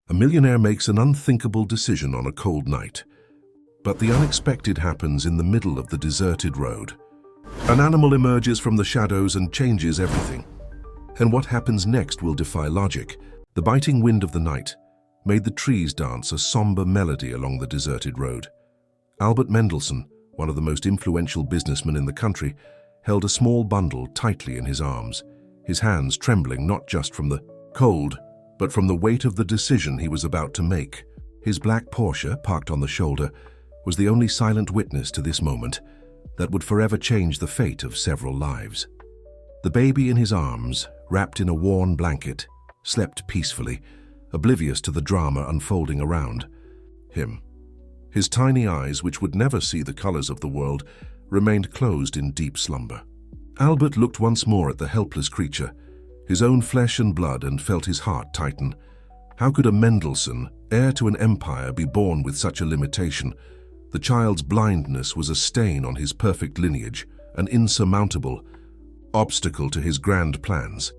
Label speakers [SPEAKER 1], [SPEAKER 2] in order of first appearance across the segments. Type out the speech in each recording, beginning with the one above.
[SPEAKER 1] A millionaire makes an unthinkable decision on a cold night. But the unexpected happens in the middle of the deserted road. An animal emerges from the shadows and changes everything. And what happens next will defy logic. The biting wind of the night made the trees dance a somber melody along the deserted road. Albert Mendelssohn, one of the most influential businessmen in the country, held a small bundle tightly in his arms, his hands trembling not just from the cold, but from the weight of the decision he was about to make. His black Porsche, parked on the shoulder, was the only silent witness to this moment that would forever change the fate of several lives. The baby in his arms, wrapped in a worn blanket, slept peacefully, oblivious to the drama unfolding around him. His tiny eyes, which would never see the colors of the world, remained closed in deep slumber. Albert looked once more at the helpless creature, his own flesh and blood, and felt his heart tighten. How could a Mendelssohn, heir to an empire, be born with such a limitation? The child's blindness was a stain on his perfect lineage, an insurmountable obstacle to his grand plans.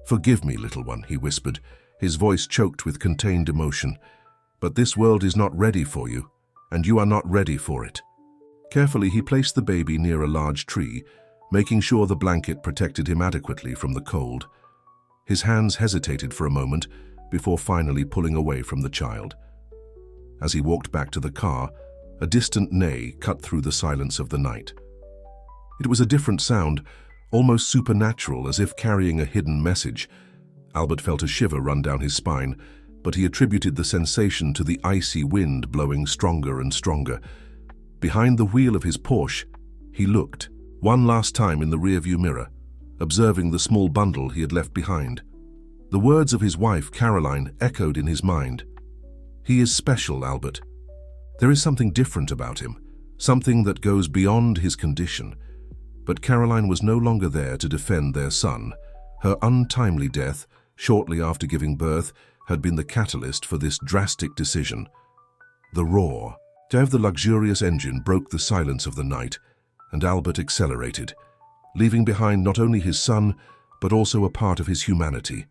[SPEAKER 1] "Forgive me, little one," he whispered, his voice choked with contained emotion. "But this world is not ready for you, and you are not ready for it." Carefully, he placed the baby near a large tree, making sure the blanket protected him adequately from the cold. His hands hesitated for a moment before finally pulling away from the child. As he walked back to the car, a distant neigh cut through the silence of the night. It was a different sound, almost supernatural, as if carrying a hidden message. Albert felt a shiver run down his spine, but he attributed the sensation to the icy wind blowing stronger and stronger. Behind the wheel of his Porsche, he looked, one last time in the rearview mirror, observing the small bundle he had left behind. The words of his wife, Caroline, echoed in his mind. "He is special, Albert. There is something different about him, something that goes beyond his condition." But Caroline was no longer there to defend their son. Her untimely death, shortly after giving birth, had been the catalyst for this drastic decision. The roar of the luxurious engine broke the silence of the night, and Albert accelerated, leaving behind not only his son, but also a part of his humanity.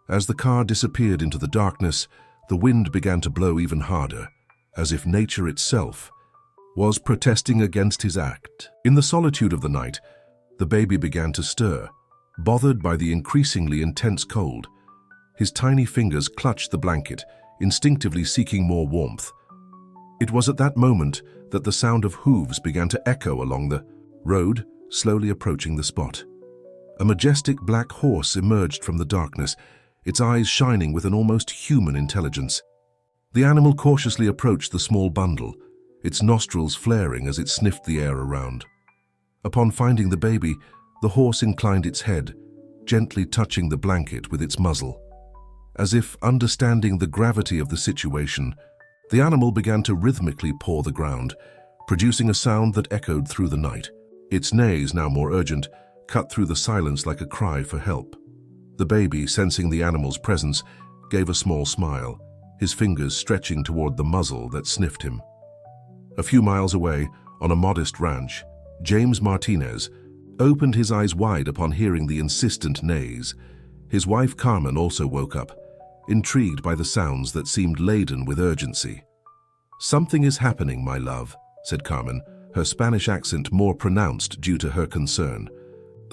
[SPEAKER 1] As the car disappeared into the darkness, the wind began to blow even harder, as if nature itself was protesting against his act. In the solitude of the night, the baby began to stir, bothered by the increasingly intense cold. His tiny fingers clutched the blanket, instinctively seeking more warmth. It was at that moment that the sound of hooves began to echo along the road, slowly approaching the spot. A majestic black horse emerged from the darkness, its eyes shining with an almost human intelligence. The animal cautiously approached the small bundle, its nostrils flaring as it sniffed the air around. Upon finding the baby, the horse inclined its head, gently touching the blanket with its muzzle. As if understanding the gravity of the situation, the animal began to rhythmically paw the ground, producing a sound that echoed through the night. Its neighs, now more urgent, cut through the silence like a cry for help. The baby, sensing the animal's presence, gave a small smile, his fingers stretching toward the muzzle that sniffed him. A few miles away, on a modest ranch, James Martinez opened his eyes wide upon hearing the insistent neighs. His wife Carmen also woke up, intrigued by the sounds that seemed laden with urgency. "Something is happening, my love," said Carmen, her Spanish accent more pronounced due to her concern.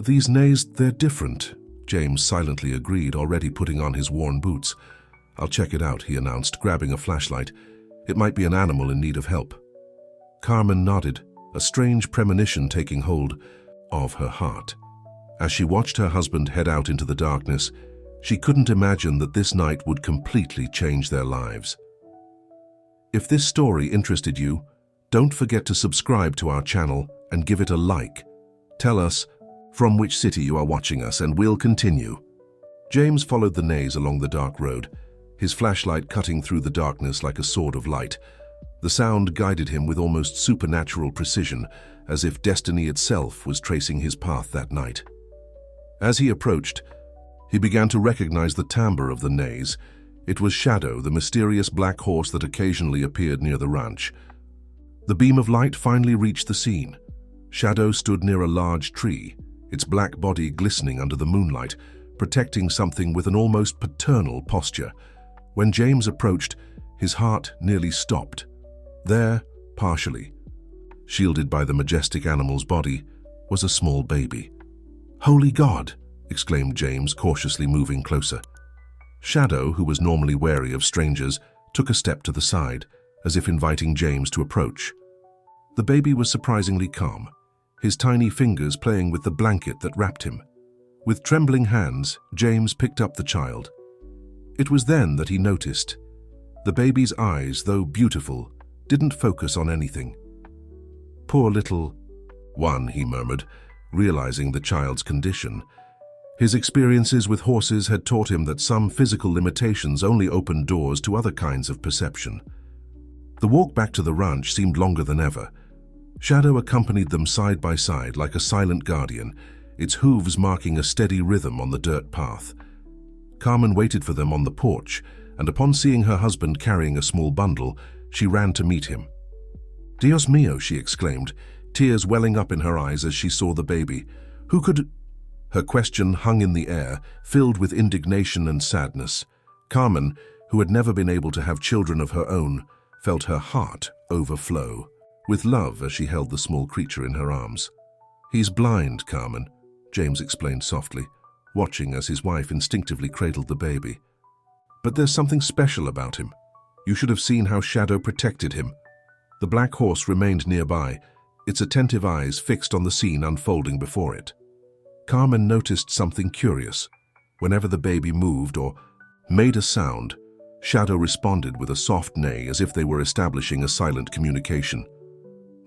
[SPEAKER 1] "These neighs, they're different," James silently agreed, already putting on his worn boots. "I'll check it out," he announced, grabbing a flashlight. "It might be an animal in need of help." Carmen nodded, a strange premonition taking hold of her heart. As she watched her husband head out into the darkness, she couldn't imagine that this night would completely change their lives. If this story interested you, don't forget to subscribe to our channel and give it a like. Tell us from which city you are watching us, and we'll continue. James followed the neighs along the dark road, his flashlight cutting through the darkness like a sword of light. The sound guided him with almost supernatural precision, as if destiny itself was tracing his path that night. As he approached, he began to recognize the timbre of the neighs. It was Shadow, the mysterious black horse that occasionally appeared near the ranch. The beam of light finally reached the scene. Shadow stood near a large tree, its black body glistening under the moonlight, protecting something with an almost paternal posture. When James approached, his heart nearly stopped. There, partially, shielded by the majestic animal's body, was a small baby. "Holy God!" exclaimed James, cautiously moving closer. Shadow, who was normally wary of strangers, took a step to the side, as if inviting James to approach. The baby was surprisingly calm, his tiny fingers playing with the blanket that wrapped him. With trembling hands, James picked up the child. It was then that he noticed. The baby's eyes, though beautiful, didn't focus on anything. "Poor little one," he murmured, realizing the child's condition. His experiences with horses had taught him that some physical limitations only opened doors to other kinds of perception. The walk back to the ranch seemed longer than ever. Shadow accompanied them side by side like a silent guardian, its hooves marking a steady rhythm on the dirt path. Carmen waited for them on the porch, and upon seeing her husband carrying a small bundle, she ran to meet him. "Dios mío," she exclaimed, tears welling up in her eyes as she saw the baby. "Who could—" Her question hung in the air, filled with indignation and sadness. Carmen, who had never been able to have children of her own, felt her heart overflow with love as she held the small creature in her arms. "He's blind, Carmen," James explained softly, watching as his wife instinctively cradled the baby. "But there's something special about him. You should have seen how Shadow protected him." The black horse remained nearby, its attentive eyes fixed on the scene unfolding before it. Carmen noticed something curious. Whenever the baby moved or made a sound, Shadow responded with a soft neigh as if they were establishing a silent communication.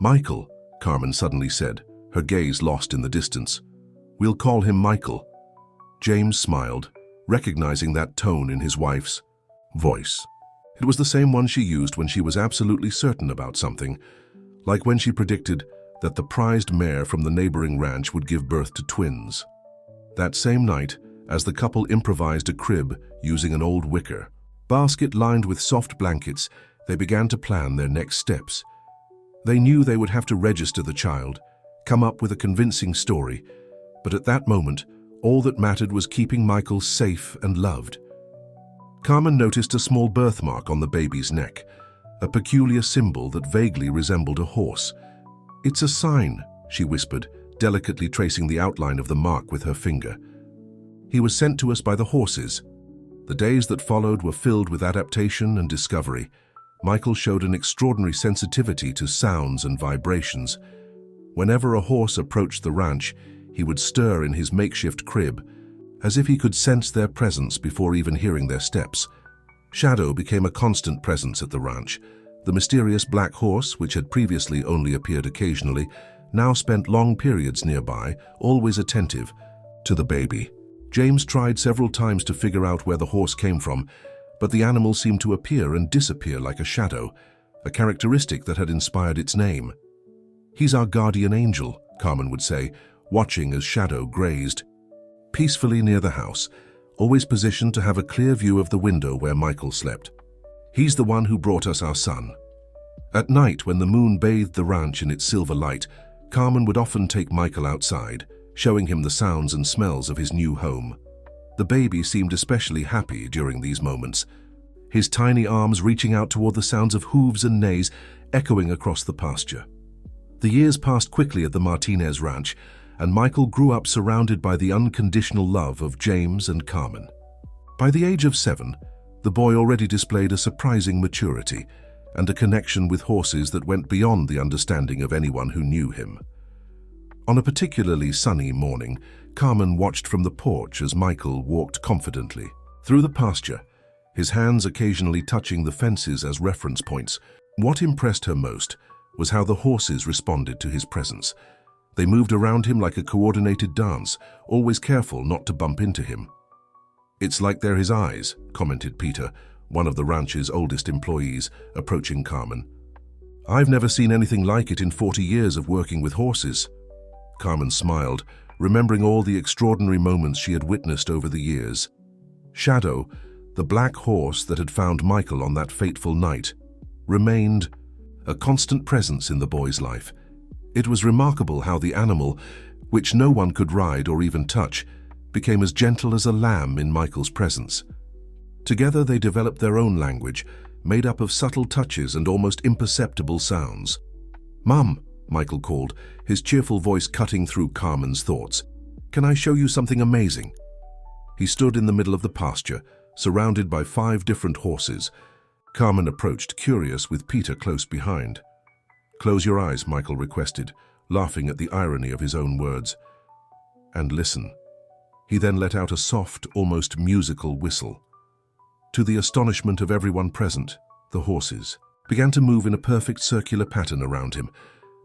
[SPEAKER 1] "Michael," Carmen suddenly said, her gaze lost in the distance. "We'll call him Michael." James smiled, recognizing that tone in his wife's voice. It was the same one she used when she was absolutely certain about something, like when she predicted that the prized mare from the neighboring ranch would give birth to twins. That same night, as the couple improvised a crib using an old wicker basket lined with soft blankets, they began to plan their next steps. They knew they would have to register the child, come up with a convincing story, but at that moment, all that mattered was keeping Michael safe and loved. Carmen noticed a small birthmark on the baby's neck, a peculiar symbol that vaguely resembled a horse. "It's a sign," she whispered, delicately tracing the outline of the mark with her finger. "He was sent to us by the horses." The days that followed were filled with adaptation and discovery. Michael showed an extraordinary sensitivity to sounds and vibrations. Whenever a horse approached the ranch, he would stir in his makeshift crib, as if he could sense their presence before even hearing their steps. Shadow became a constant presence at the ranch. The mysterious black horse, which had previously only appeared occasionally, now spent long periods nearby, always attentive to the baby. James tried several times to figure out where the horse came from, but the animal seemed to appear and disappear like a shadow, a characteristic that had inspired its name. "He's our guardian angel," Carmen would say, watching as Shadow grazed peacefully near the house, always positioned to have a clear view of the window where Michael slept. "He's the one who brought us our son." At night, when the moon bathed the ranch in its silver light, Carmen would often take Michael outside, showing him the sounds and smells of his new home. The baby seemed especially happy during these moments, his tiny arms reaching out toward the sounds of hooves and neighs echoing across the pasture. The years passed quickly at the Martinez ranch, and Michael grew up surrounded by the unconditional love of James and Carmen. By the age of 7, the boy already displayed a surprising maturity and a connection with horses that went beyond the understanding of anyone who knew him. On a particularly sunny morning, Carmen watched from the porch as Michael walked confidently through the pasture, his hands occasionally touching the fences as reference points. What impressed her most was how the horses responded to his presence. They moved around him like a coordinated dance, always careful not to bump into him. "It's like they're his eyes," commented Peter, one of the ranch's oldest employees, approaching Carmen. "I've never seen anything like it in 40 years of working with horses." Carmen smiled, remembering all the extraordinary moments she had witnessed over the years. Shadow, the black horse that had found Michael on that fateful night, remained a constant presence in the boy's life. It was remarkable how the animal, which no one could ride or even touch, became as gentle as a lamb in Michael's presence. Together they developed their own language, made up of subtle touches and almost imperceptible sounds. "Mum," Michael called, his cheerful voice cutting through Carmen's thoughts. "Can I show you something amazing?" He stood in the middle of the pasture, surrounded by 5 different horses. Carmen approached, curious, with Peter close behind. "Close your eyes," Michael requested, laughing at the irony of his own words. "And listen." He then let out a soft, almost musical whistle. To the astonishment of everyone present, the horses began to move in a perfect circular pattern around him,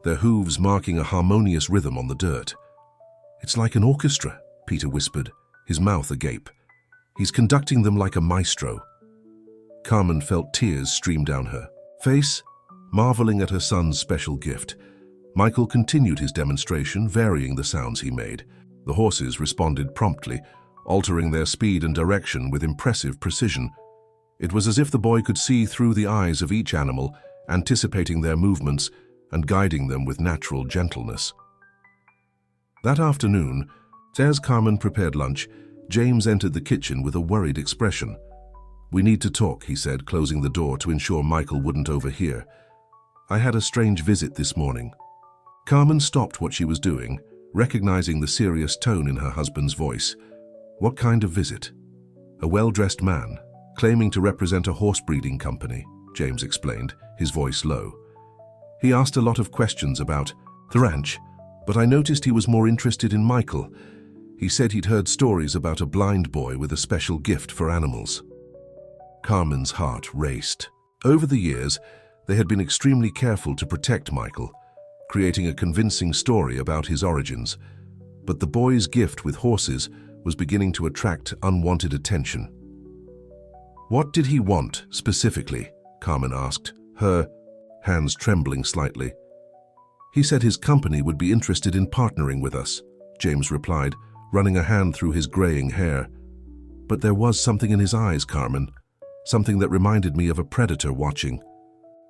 [SPEAKER 1] their hooves marking a harmonious rhythm on the dirt. "It's like an orchestra," Peter whispered, his mouth agape. "He's conducting them like a maestro." Carmen felt tears stream down her face, marveling at her son's special gift. Michael continued his demonstration, varying the sounds he made. The horses responded promptly, altering their speed and direction with impressive precision. It was as if the boy could see through the eyes of each animal, anticipating their movements and guiding them with natural gentleness. That afternoon, as Carmen prepared lunch, James entered the kitchen with a worried expression. "We need to talk," he said, closing the door to ensure Michael wouldn't overhear. "I had a strange visit this morning." Carmen stopped what she was doing, recognizing the serious tone in her husband's voice. "What kind of visit?" "A well-dressed man, claiming to represent a horse breeding company," James explained, his voice low. "He asked a lot of questions about the ranch, but I noticed he was more interested in Michael. He said he'd heard stories about a blind boy with a special gift for animals." Carmen's heart raced. Over the years, they had been extremely careful to protect Michael, creating a convincing story about his origins. But the boy's gift with horses was beginning to attract unwanted attention. "What did he want, specifically?" Carmen asked, her hands trembling slightly. "He said his company would be interested in partnering with us," James replied, running a hand through his graying hair. "But there was something in his eyes, Carmen, something that reminded me of a predator watching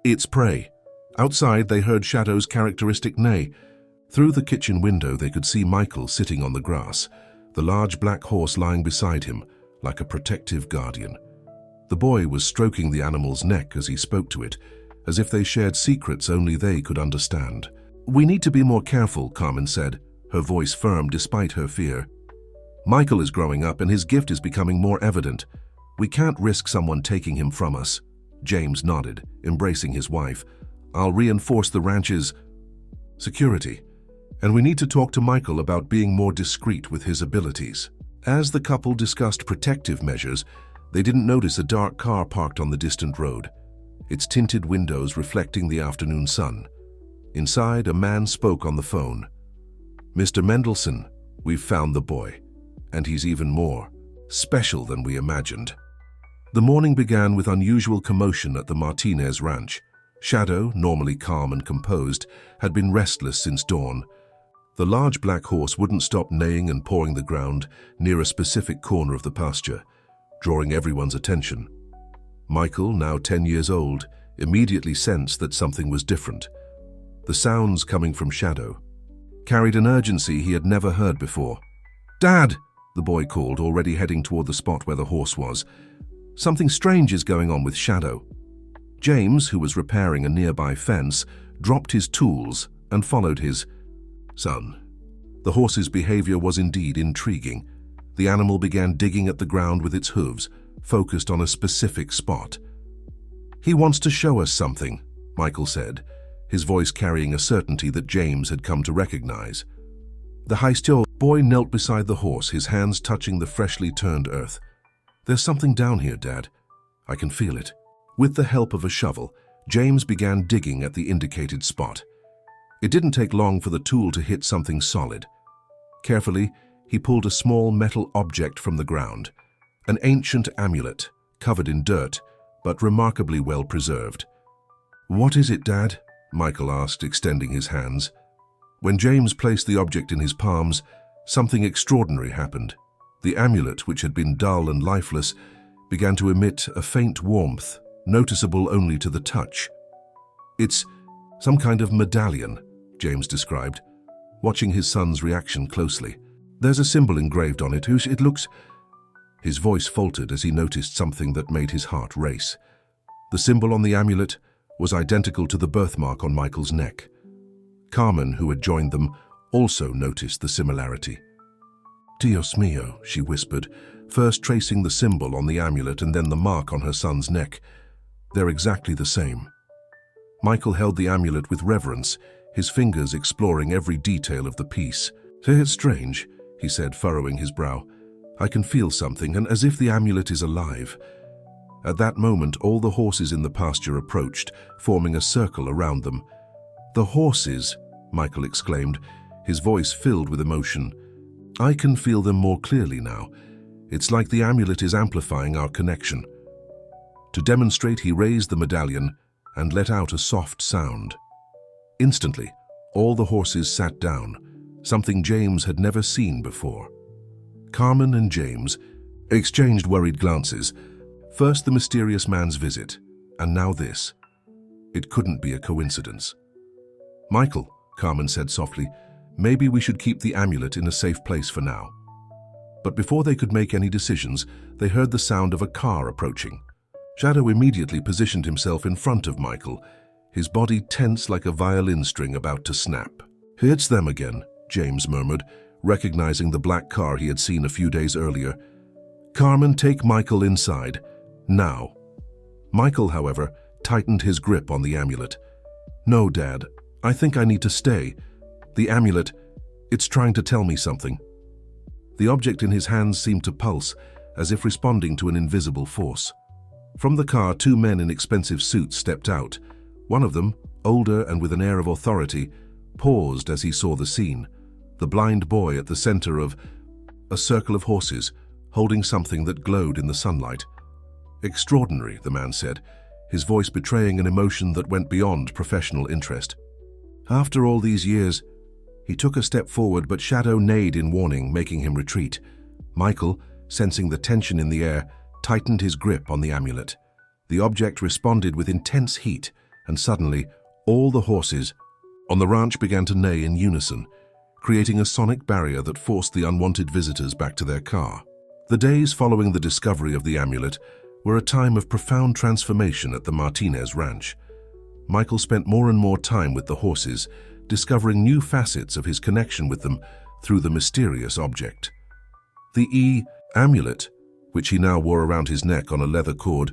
[SPEAKER 1] its prey." Outside, they heard Shadow's characteristic neigh. Through the kitchen window, they could see Michael sitting on the grass, the large black horse lying beside him, like a protective guardian. The boy was stroking the animal's neck as he spoke to it, as if they shared secrets only they could understand. "We need to be more careful," Carmen said, her voice firm despite her fear. "Michael is growing up and his gift is becoming more evident. We can't risk someone taking him from us." James nodded, embracing his wife. "I'll reinforce the ranch's security, and we need to talk to Michael about being more discreet with his abilities." As the couple discussed protective measures, they didn't notice a dark car parked on the distant road, its tinted windows reflecting the afternoon sun. Inside, a man spoke on the phone. "Mr. Mendelsohn, we've found the boy, and he's even more special than we imagined." The morning began with unusual commotion at the Martinez ranch. Shadow, normally calm and composed, had been restless since dawn. The large black horse wouldn't stop neighing and pawing the ground near a specific corner of the pasture, drawing everyone's attention. Michael, now 10 years old, immediately sensed that something was different. The sounds coming from Shadow carried an urgency he had never heard before. "Dad!" the boy called, already heading toward the spot where the horse was. "Something strange is going on with Shadow." James, who was repairing a nearby fence, dropped his tools and followed his son. The horse's behavior was indeed intriguing. The animal began digging at the ground with its hooves, focused on a specific spot. "He wants to show us something," Michael said, his voice carrying a certainty that James had come to recognize. The high-stilled boy knelt beside the horse, his hands touching the freshly turned earth. "There's something down here, Dad. I can feel it." With the help of a shovel, James began digging at the indicated spot. It didn't take long for the tool to hit something solid. Carefully, he pulled a small metal object from the ground, an ancient amulet, covered in dirt, but remarkably well preserved. "What is it, Dad?" Michael asked, extending his hands. When James placed the object in his palms, something extraordinary happened. The amulet, which had been dull and lifeless, began to emit a faint warmth, noticeable only to the touch. "It's some kind of medallion," James described, watching his son's reaction closely. "There's a symbol engraved on it. It looks His voice faltered as he noticed something that made his heart race. The symbol on the amulet was identical to the birthmark on Michael's neck. Carmen, who had joined them, also noticed the similarity. "Dios mío," she whispered, first tracing the symbol on the amulet and then the mark on her son's neck. "They're exactly the same." Michael held the amulet with reverence, his fingers exploring every detail of the piece. "It's strange," he said, furrowing his brow. "I can feel something, and as if the amulet is alive." At that moment, all the horses in the pasture approached, forming a circle around them. "The horses!" Michael exclaimed, his voice filled with emotion. "I can feel them more clearly now. It's like the amulet is amplifying our connection." To demonstrate, he raised the medallion and let out a soft sound. Instantly, all the horses sat down, something James had never seen before. Carmen and James exchanged worried glances. First the mysterious man's visit, and now this. It couldn't be a coincidence. "Michael," Carmen said softly, "maybe we should keep the amulet in a safe place for now." But before they could make any decisions, they heard the sound of a car approaching. Shadow immediately positioned himself in front of Michael, his body tense like a violin string about to snap. "It's them again," James murmured, recognizing the black car he had seen a few days earlier. "Carmen, take Michael inside. Now." Michael, however, tightened his grip on the amulet. "No, Dad. I think I need to stay. The amulet, it's trying to tell me something." The object in his hands seemed to pulse, as if responding to an invisible force. From the car, two men in expensive suits stepped out. One of them, older and with an air of authority, paused as he saw the scene. The blind boy at the center of a circle of horses, holding something that glowed in the sunlight. "Extraordinary," the man said, his voice betraying an emotion that went beyond professional interest. "After all these years..." He took a step forward, but Shadow neighed in warning, making him retreat. Michael, sensing the tension in the air, tightened his grip on the amulet. The object responded with intense heat, and suddenly, all the horses on the ranch began to neigh in unison, creating a sonic barrier that forced the unwanted visitors back to their car. The days following the discovery of the amulet were a time of profound transformation at the Martinez ranch. Michael spent more and more time with the horses, discovering new facets of his connection with them through the mysterious object. The amulet, which he now wore around his neck on a leather cord,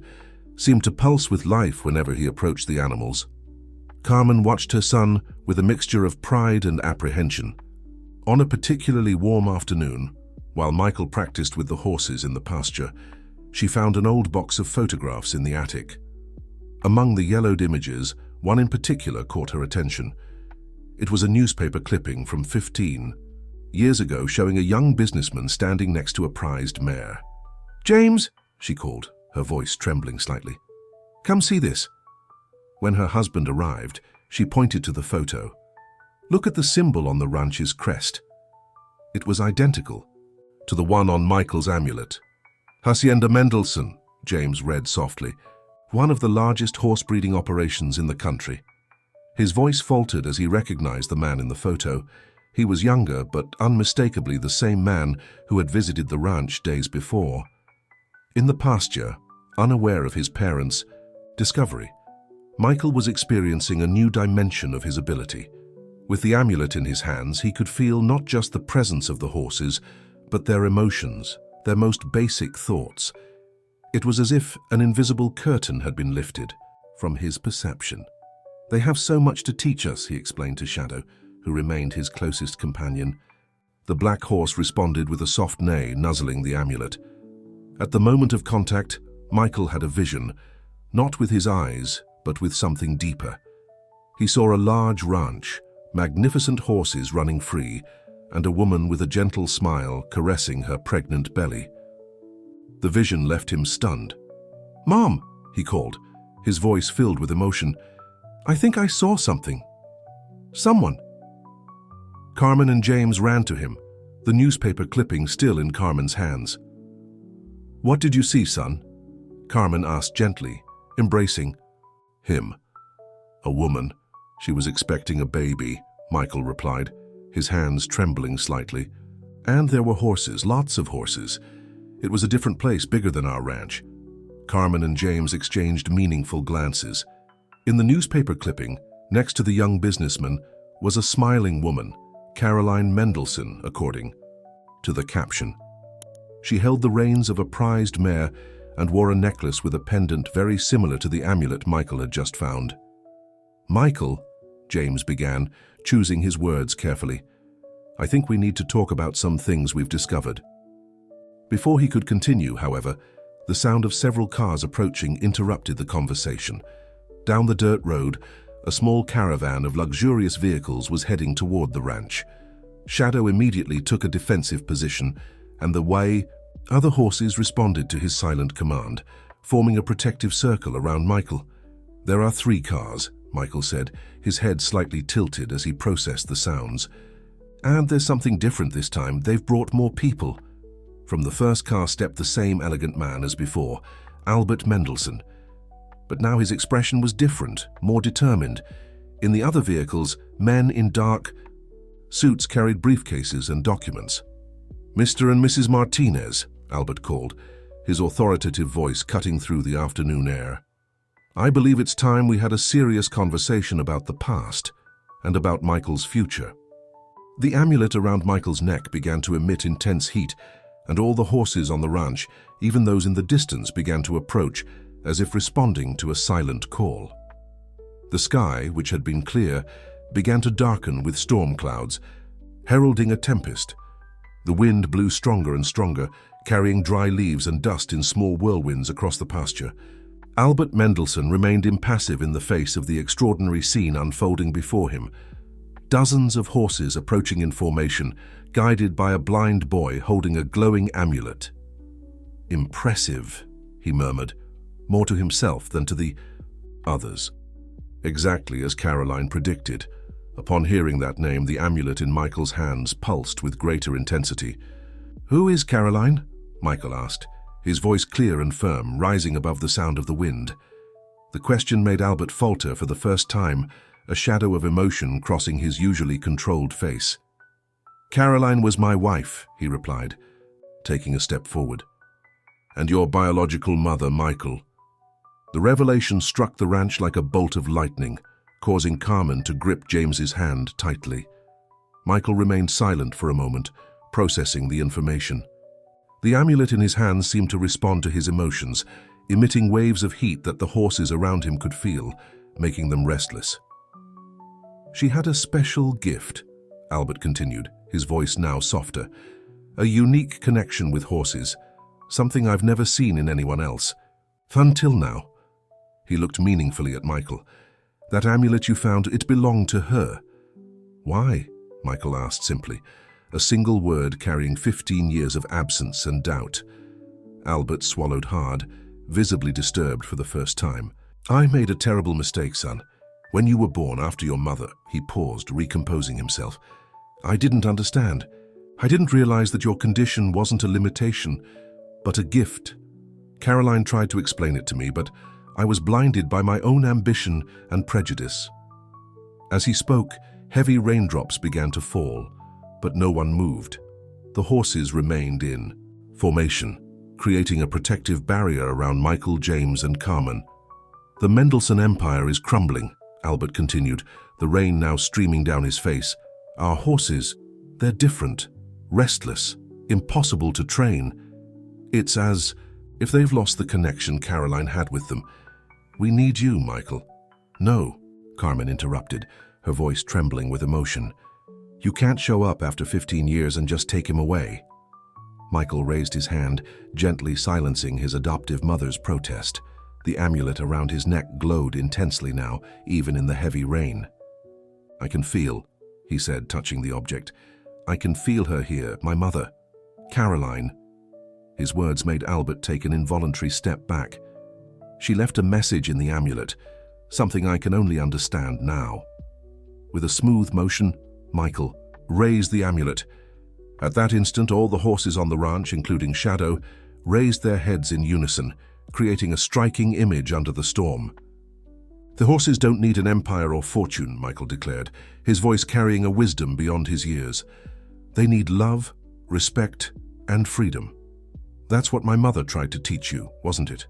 [SPEAKER 1] seemed to pulse with life whenever he approached the animals. Carmen watched her son with a mixture of pride and apprehension. On a particularly warm afternoon, while Michael practiced with the horses in the pasture, she found an old box of photographs in the attic. Among the yellowed images, one in particular caught her attention. It was a newspaper clipping from 15 years ago showing a young businessman standing next to a prized mare. "James," she called, her voice trembling slightly. "Come see this." When her husband arrived, she pointed to the photo. "Look at the symbol on the ranch's crest." It was identical to the one on Michael's amulet. "Hacienda Mendelssohn," James read softly, "one of the largest horse breeding operations in the country." His voice faltered as he recognized the man in the photo. He was younger, but unmistakably the same man who had visited the ranch days before. In the pasture, unaware of his parents' discovery, Michael was experiencing a new dimension of his ability. With the amulet in his hands, he could feel not just the presence of the horses, but their emotions, their most basic thoughts. It was as if an invisible curtain had been lifted from his perception. "They have so much to teach us," he explained to Shadow, who remained his closest companion. The black horse responded with a soft neigh, nuzzling the amulet. At the moment of contact, Michael had a vision, not with his eyes, but with something deeper. He saw a large ranch, magnificent horses running free, and a woman with a gentle smile caressing her pregnant belly. The vision left him stunned. "Mom," he called, his voice filled with emotion. "I think I saw something. Someone." Carmen and James ran to him, the newspaper clipping still in Carmen's hands. "What did you see, son?" Carmen asked gently, embracing him. "A woman. She was expecting a baby," Michael replied, his hands trembling slightly. "And there were horses, lots of horses. It was a different place, bigger than our ranch. Carmen and James exchanged meaningful glances. In the newspaper clipping, next to the young businessman, was a smiling woman, Caroline Mendelssohn, according to the caption. She held the reins of a prized mare and wore a necklace with a pendant very similar to the amulet Michael had just found. "Michael," James began, choosing his words carefully, "I think we need to talk about some things we've discovered." Before he could continue, however, the sound of several cars approaching interrupted the conversation. Down the dirt road, a small caravan of luxurious vehicles was heading toward the ranch. Shadow immediately took a defensive position, and other horses responded to his silent command, forming a protective circle around Michael. "There are 3 cars," Michael said, his head slightly tilted as he processed the sounds. "And there's something different this time. They've brought more people." From the first car stepped the same elegant man as before, Albert Mendelssohn. But now his expression was different, more determined. In the other vehicles, men in dark suits carried briefcases and documents. "Mr. and Mrs. Martinez," Albert called, his authoritative voice cutting through the afternoon air. "I believe it's time we had a serious conversation about the past and about Michael's future." The amulet around Michael's neck began to emit intense heat, and all the horses on the ranch, even those in the distance, began to approach, as if responding to a silent call. The sky, which had been clear, began to darken with storm clouds, heralding a tempest. The wind blew stronger and stronger, carrying dry leaves and dust in small whirlwinds across the pasture. Albert Mendelssohn remained impassive in the face of the extraordinary scene unfolding before him. Dozens of horses approaching in formation, guided by a blind boy holding a glowing amulet. "Impressive," he murmured, more to himself than to the others. Exactly as Caroline predicted. Upon hearing that name, the amulet in Michael's hands pulsed with greater intensity. "Who is Caroline?" Michael asked, his voice clear and firm, rising above the sound of the wind. The question made Albert falter for the first time, a shadow of emotion crossing his usually controlled face. "Caroline was my wife," he replied, taking a step forward. "And your biological mother, Michael." The revelation struck the ranch like a bolt of lightning, causing Carmen to grip James's hand tightly. Michael remained silent for a moment, processing the information. The amulet in his hands seemed to respond to his emotions, emitting waves of heat that the horses around him could feel, making them restless. "She had a special gift," Albert continued, his voice now softer. "A unique connection with horses, something I've never seen in anyone else. Until now." He looked meaningfully at Michael. "That amulet you found, it belonged to her." "Why?" Michael asked simply, a single word carrying 15 years of absence and doubt. Albert swallowed hard, visibly disturbed for the first time. "I made a terrible mistake, son. When you were born, after your mother," he paused, recomposing himself. "I didn't understand. I didn't realize that your condition wasn't a limitation, but a gift. Caroline tried to explain it to me, but I was blinded by my own ambition and prejudice." As he spoke, heavy raindrops began to fall, but no one moved. The horses remained in formation, creating a protective barrier around Michael, James, and Carmen. "The Mendelssohn Empire is crumbling," Albert continued, the rain now streaming down his face. "Our horses, they're different, restless, impossible to train. It's as if they've lost the connection Caroline had with them. We need you, Michael." "No," Carmen interrupted, her voice trembling with emotion. "You can't show up after 15 years and just take him away." Michael raised his hand, gently silencing his adoptive mother's protest. The amulet around his neck glowed intensely now, even in the heavy rain. "I can feel," he said, touching the object. "I can feel her here, my mother. Caroline." His words made Albert take an involuntary step back. "She left a message in the amulet, something I can only understand now." With a smooth motion, Michael raised the amulet. At that instant, all the horses on the ranch, including Shadow, raised their heads in unison, creating a striking image under the storm. "The horses don't need an empire or fortune," Michael declared, his voice carrying a wisdom beyond his years. "They need love, respect, and freedom. That's what my mother tried to teach you, wasn't it?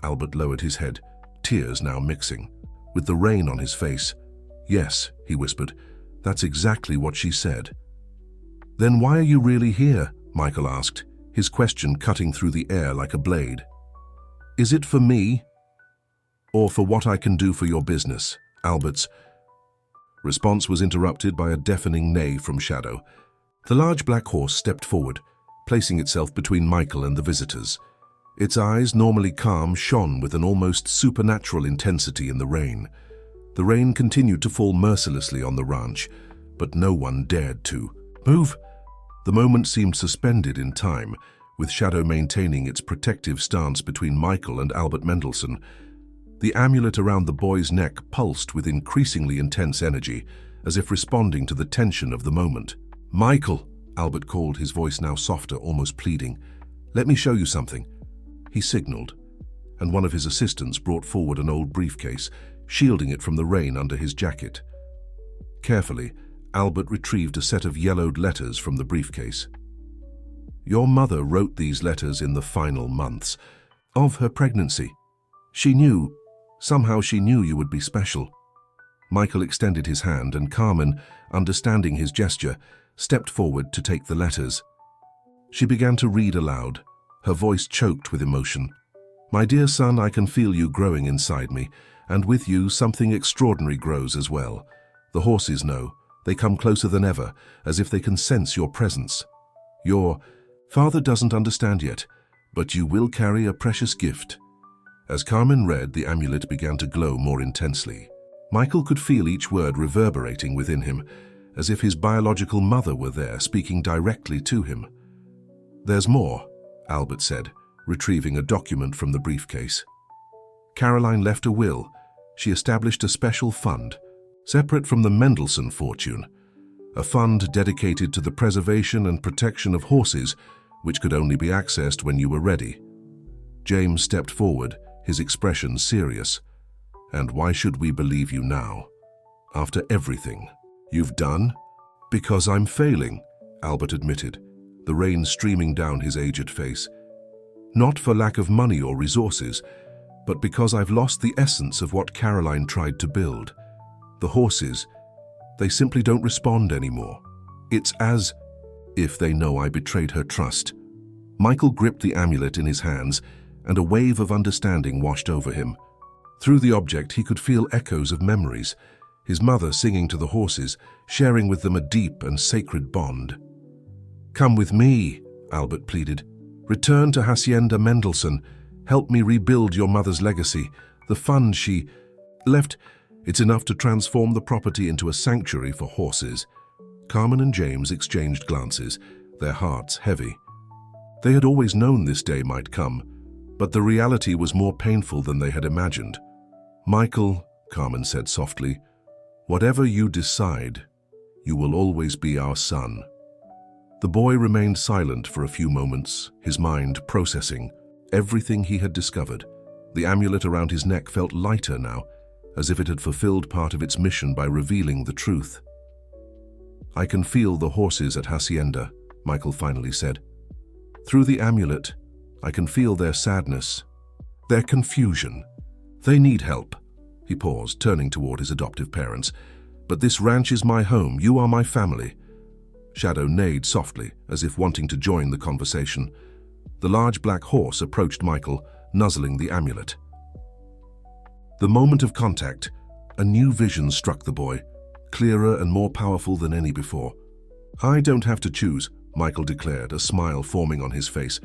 [SPEAKER 1] Albert lowered his head, tears now mixing, with the rain on his face. Yes, he whispered, that's exactly what she said. Then why are you really here? Michael asked, his question cutting through the air like a blade. Is it for me? Or for what I can do for your business? Albert's response was interrupted by a deafening neigh from Shadow. The large black horse stepped forward, placing itself between Michael and the visitors. Its eyes, normally calm, shone with an almost supernatural intensity in the rain. The rain continued to fall mercilessly on the ranch, but no one dared to move. The moment seemed suspended in time, with Shadow maintaining its protective stance between Michael and Albert Mendelssohn. The amulet around the boy's neck pulsed with increasingly intense energy, as if responding to the tension of the moment. Michael, Albert called, his voice now softer, almost pleading. Let me show you something. He signaled, and one of his assistants brought forward an old briefcase, shielding it from the rain under his jacket. Carefully, Albert retrieved a set of yellowed letters from the briefcase. Your mother wrote these letters in the final months of her pregnancy. Somehow she knew you would be special. Michael extended his hand, and Carmen, understanding his gesture, stepped forward to take the letters. She began to read aloud, her voice choked with emotion. My dear son, I can feel you growing inside me, and with you something extraordinary grows as well. The horses know. They come closer than ever, as if they can sense your presence. Your father doesn't understand yet, but you will carry a precious gift. As Carmen read, the amulet began to glow more intensely. Michael could feel each word reverberating within him, as if his biological mother were there, speaking directly to him. There's more, Albert said, retrieving a document from the briefcase. Caroline left a will. She established a special fund, separate from the Mendelssohn fortune, a fund dedicated to the preservation and protection of horses, which could only be accessed when you were ready. James stepped forward, his expression serious. And why should we believe you now? After everything you've done? Because I'm failing, Albert admitted, the rain streaming down his aged face. Not for lack of money or resources, but because I've lost the essence of what Caroline tried to build. The horses, they simply don't respond anymore. It's as if they know I betrayed her trust. Michael gripped the amulet in his hands, and a wave of understanding washed over him. Through the object, he could feel echoes of memories, his mother singing to the horses, sharing with them a deep and sacred bond. Come with me, Albert pleaded. Return to Hacienda Mendelssohn. Help me rebuild your mother's legacy. The fund she left, it's enough to transform the property into a sanctuary for horses. Carmen and James exchanged glances, their hearts heavy. They had always known this day might come, but the reality was more painful than they had imagined. Michael, Carmen said softly, whatever you decide, you will always be our son. The boy remained silent for a few moments, his mind processing everything he had discovered. The amulet around his neck felt lighter now, as if it had fulfilled part of its mission by revealing the truth. I can feel the horses at Hacienda, Michael finally said. Through the amulet, I can feel their sadness, their confusion. They need help. He paused, turning toward his adoptive parents. But this ranch is my home. You are my family. Shadow neighed softly, as if wanting to join the conversation. The large black horse approached Michael, nuzzling the amulet. The moment of contact, a new vision struck the boy, clearer and more powerful than any before. I don't have to choose, Michael declared, a smile forming on his face.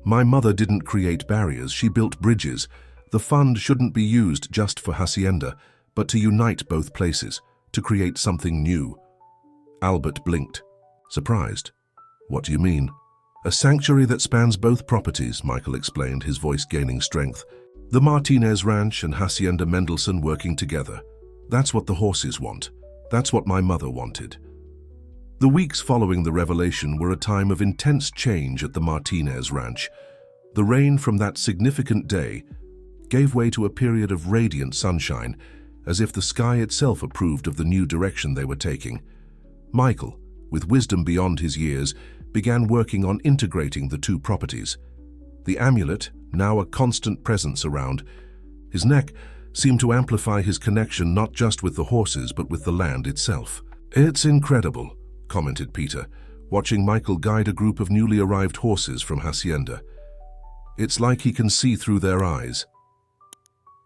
[SPEAKER 1] My mother didn't create barriers, she built bridges. The fund shouldn't be used just for Hacienda, but to unite both places, to create something new. Albert blinked, surprised. What do you mean? A sanctuary that spans both properties, Michael explained, his voice gaining strength. The Martinez Ranch and Hacienda Mendelssohn working together. That's what the horses want. That's what my mother wanted. The weeks following the revelation were a time of intense change at the Martinez Ranch. The rain from that significant day gave way to a period of radiant sunshine, as if the sky itself approved of the new direction they were taking. Michael, with wisdom beyond his years, began working on integrating the two properties. The amulet, now a constant presence around his neck, seemed to amplify his connection not just with the horses but with the land itself. "It's incredible," commented Peter, watching Michael guide a group of newly arrived horses from Hacienda. "It's like he can see through their eyes."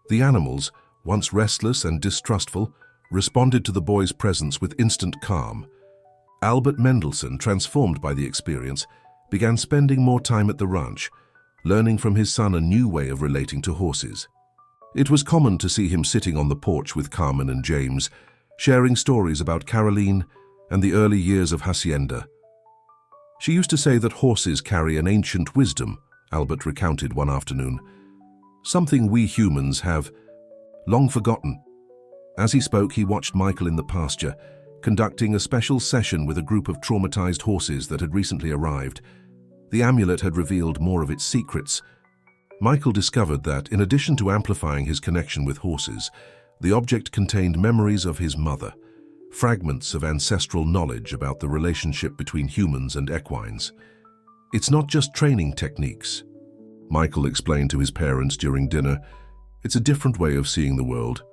[SPEAKER 1] The animals, once restless and distrustful, responded to the boy's presence with instant calm. Albert Mendelssohn, transformed by the experience, began spending more time at the ranch, learning from his son a new way of relating to horses. It was common to see him sitting on the porch with Carmen and James, sharing stories about Caroline and the early years of Hacienda. "She used to say that horses carry an ancient wisdom," Albert recounted one afternoon. "Something we humans have long forgotten." As he spoke, he watched Michael in the pasture, conducting a special session with a group of traumatized horses that had recently arrived. The amulet had revealed more of its secrets. Michael discovered that, in addition to amplifying his connection with horses, the object contained memories of his mother, fragments of ancestral knowledge about the relationship between humans and equines. "It's not just training techniques," Michael explained to his parents during dinner. "It's a different way of seeing the world.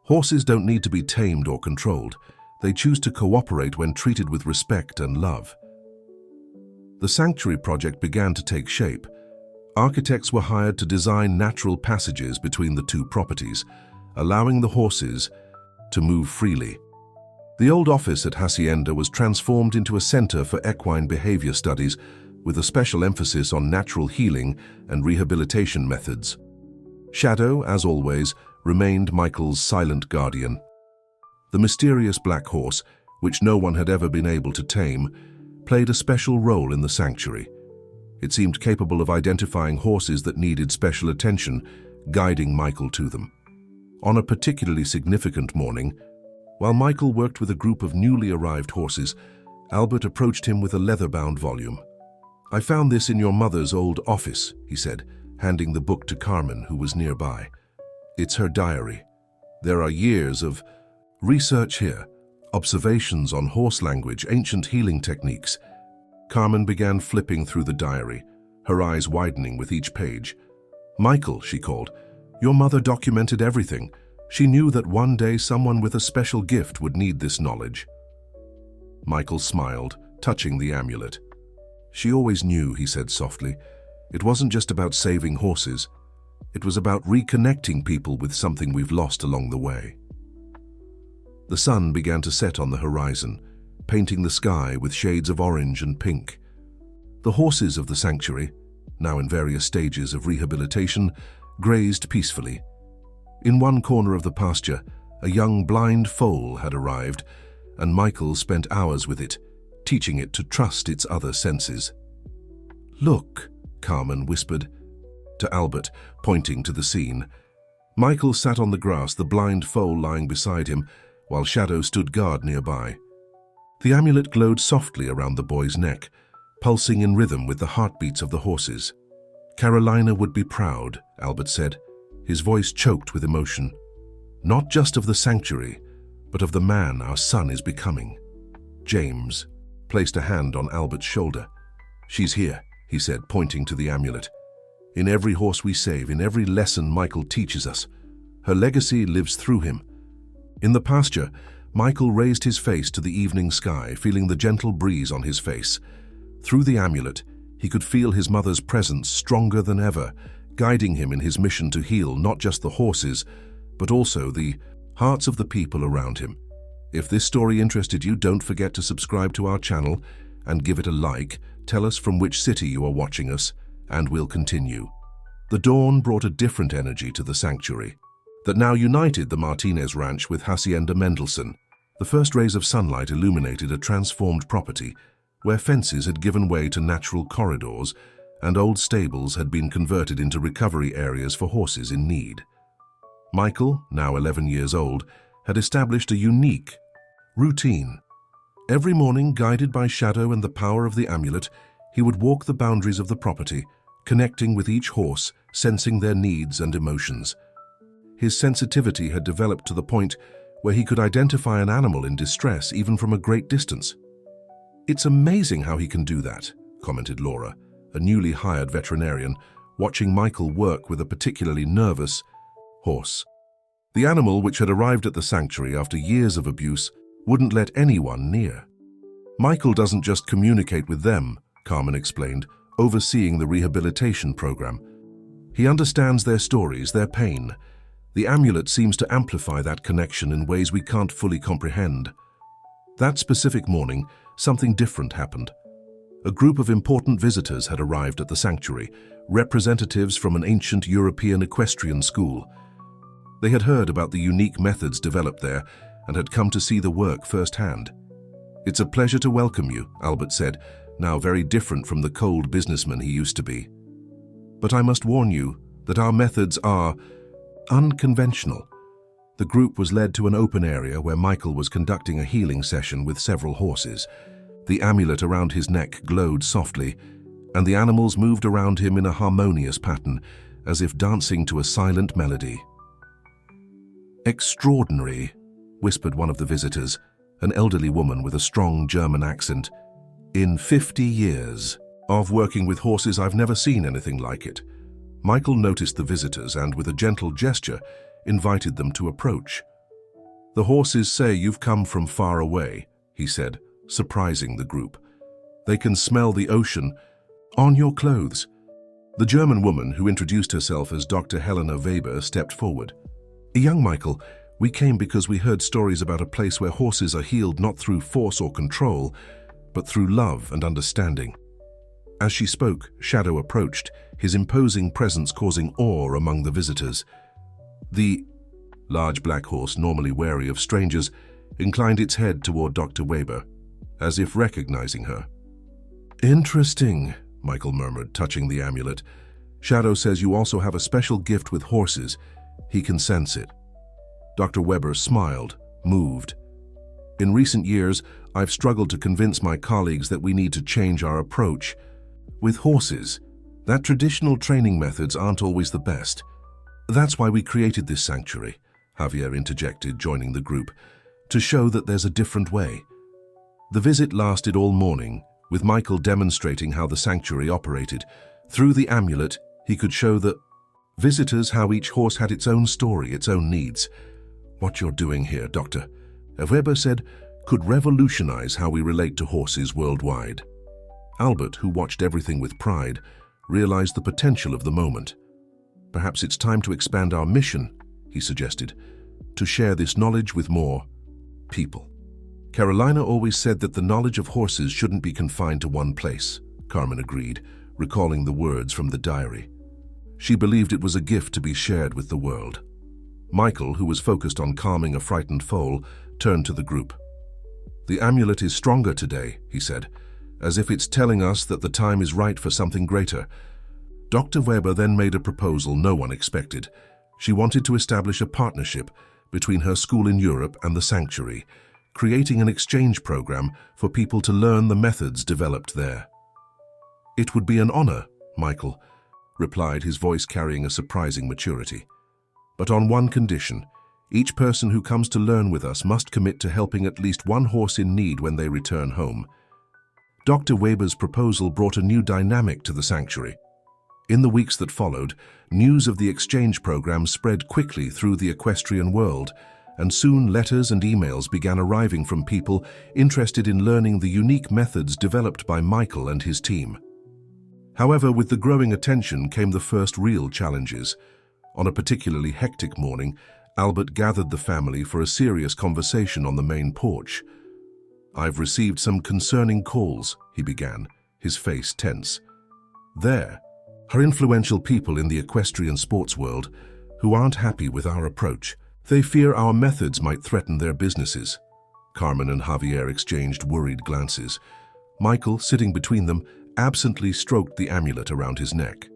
[SPEAKER 1] Horses don't need to be tamed or controlled. They choose to cooperate when treated with respect and love." The sanctuary project began to take shape. Architects were hired to design natural passages between the two properties, allowing the horses to move freely. The old office at Hacienda was transformed into a center for equine behavior studies, with a special emphasis on natural healing and rehabilitation methods. Shadow, as always, remained Michael's silent guardian. The mysterious black horse, which no one had ever been able to tame, played a special role in the sanctuary. It seemed capable of identifying horses that needed special attention, guiding Michael to them. On a particularly significant morning, while Michael worked with a group of newly arrived horses, Albert approached him with a leather-bound volume. "I found this in your mother's old office," he said, handing the book to Carmen, who was nearby. "It's her diary. There are years of research here, observations on horse language, ancient healing techniques." Carmen began flipping through the diary, her eyes widening with each page. "Michael," she called, "your mother documented everything. She knew that one day someone with a special gift would need this knowledge." Michael smiled, touching the amulet. "She always knew," he said softly. "It wasn't just about saving horses. It was about reconnecting people with something we've lost along the way." The sun began to set on the horizon, painting the sky with shades of orange and pink. The horses of the sanctuary, now in various stages of rehabilitation, grazed peacefully. In one corner of the pasture, a young blind foal had arrived, and Michael spent hours with it, teaching it to trust its other senses. "Look," Carmen whispered to Albert, pointing to the scene. Michael sat on the grass, the blind foal lying beside him, while Shadow stood guard nearby. The amulet glowed softly around the boy's neck, pulsing in rhythm with the heartbeats of the horses. "Carolina would be proud," Albert said, his voice choked with emotion. "Not just of the sanctuary, but of the man our son is becoming." James placed a hand on Albert's shoulder. "She's here," he said, pointing to the amulet. "In every horse we save, in every lesson Michael teaches us. Her legacy lives through him." In the pasture, Michael raised his face to the evening sky, feeling the gentle breeze on his face. Through the amulet, he could feel his mother's presence stronger than ever, guiding him in his mission to heal not just the horses, but also the hearts of the people around him. If this story interested you, don't forget to subscribe to our channel and give it a like. Tell us from which city you are watching us, and we'll continue. The dawn brought a different energy to the sanctuary that now united the Martinez Ranch with Hacienda Mendelssohn. The first rays of sunlight illuminated a transformed property where fences had given way to natural corridors and old stables had been converted into recovery areas for horses in need. Michael, now 11 years old, had established a unique routine. Every morning, guided by Shadow and the power of the amulet, he would walk the boundaries of the property, connecting with each horse, sensing their needs and emotions. His sensitivity had developed to the point where he could identify an animal in distress even from a great distance. "It's amazing how he can do that," commented Laura, a newly hired veterinarian, watching Michael work with a particularly nervous horse. The animal, which had arrived at the sanctuary after years of abuse, wouldn't let anyone near. Michael doesn't just communicate with them, Carmen explained, overseeing the rehabilitation program. He understands their stories, their pain. The amulet seems to amplify that connection in ways we can't fully comprehend. That specific morning, something different happened. A group of important visitors had arrived at the sanctuary, representatives from an ancient European equestrian school. They had heard about the unique methods developed there and had come to see the work firsthand. "It's a pleasure to welcome you," Albert said, now very different from the cold businessman he used to be. "But I must warn you that our methods are unconventional." The group was led to an open area where Michael was conducting a healing session with several horses. The amulet around his neck glowed softly, and the animals moved around him in a harmonious pattern, as if dancing to a silent melody. "Extraordinary," whispered one of the visitors, an elderly woman with a strong German accent. "In 50 years of working with horses, I've never seen anything like it." Michael noticed the visitors and, with a gentle gesture, invited them to approach. "The horses say you've come from far away," he said, surprising the group. "They can smell the ocean on your clothes." The German woman, who introduced herself as Dr. Helena Weber, stepped forward. "Young Michael, we came because we heard stories about a place where horses are healed not through force or control, but through love and understanding." As she spoke, Shadow approached, his imposing presence causing awe among the visitors. The large black horse, normally wary of strangers, inclined its head toward Dr. Weber, as if recognizing her. "Interesting," Michael murmured, touching the amulet. "Shadow says you also have a special gift with horses. He can sense it." Dr. Weber smiled, moved. "In recent years, I've struggled to convince my colleagues that we need to change our approach. With horses, that traditional training methods aren't always the best. That's why we created this sanctuary," Javier interjected, joining the group, "to show that there's a different way." The visit lasted all morning, with Michael demonstrating how the sanctuary operated. Through the amulet, he could show the visitors how each horse had its own story, its own needs. "What you're doing here, Doctor," Weber said, "could revolutionize how we relate to horses worldwide." Albert, who watched everything with pride, realized the potential of the moment. "Perhaps it's time to expand our mission," he suggested, "to share this knowledge with more people." "Carolina always said that the knowledge of horses shouldn't be confined to one place," Carmen agreed, recalling the words from the diary. She believed it was a gift to be shared with the world. Michael, who was focused on calming a frightened foal, turned to the group. "The amulet is stronger today," he said, "as if it's telling us that the time is right for something greater." Dr. Weber then made a proposal no one expected. She wanted to establish a partnership between her school in Europe and the sanctuary, creating an exchange program for people to learn the methods developed there. "It would be an honor," Michael replied, his voice carrying a surprising maturity. "But on one condition. Each person who comes to learn with us must commit to helping at least one horse in need when they return home." Dr. Weber's proposal brought a new dynamic to the sanctuary. In the weeks that followed, news of the exchange program spread quickly through the equestrian world, and soon letters and emails began arriving from people interested in learning the unique methods developed by Michael and his team. However, with the growing attention came the first real challenges. On a particularly hectic morning, Albert gathered the family for a serious conversation on the main porch. "I've received some concerning calls," he began, his face tense. "There are influential people in the equestrian sports world who aren't happy with our approach. They fear our methods might threaten their businesses." Carmen and Javier exchanged worried glances. Michael, sitting between them, absently stroked the amulet around his neck.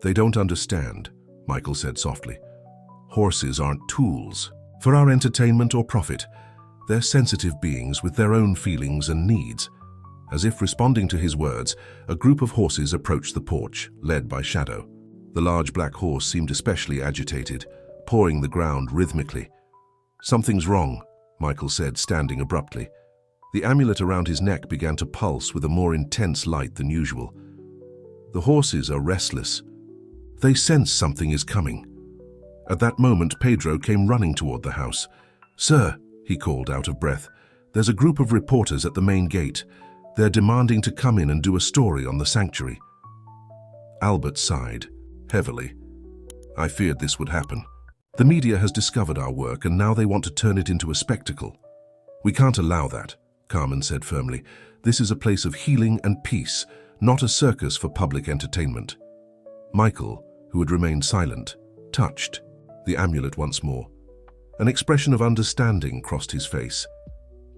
[SPEAKER 1] "They don't understand," Michael said softly. "Horses aren't tools for our entertainment or profit. They're sensitive beings with their own feelings and needs." As if responding to his words, a group of horses approached the porch, led by Shadow. The large black horse seemed especially agitated, pawing the ground rhythmically. "Something's wrong," Michael said, standing abruptly. The amulet around his neck began to pulse with a more intense light than usual. The horses are restless. They sense something is coming. At that moment, Pedro came running toward the house. "Sir," he called out of breath, "there's a group of reporters at the main gate. They're demanding to come in and do a story on the sanctuary." Albert sighed, heavily. "I feared this would happen. The media has discovered our work and now they want to turn it into a spectacle. We can't allow that," Carmen said firmly. "This is a place of healing and peace, not a circus for public entertainment." Michael, who had remained silent, touched the amulet once more. An expression of understanding crossed his face.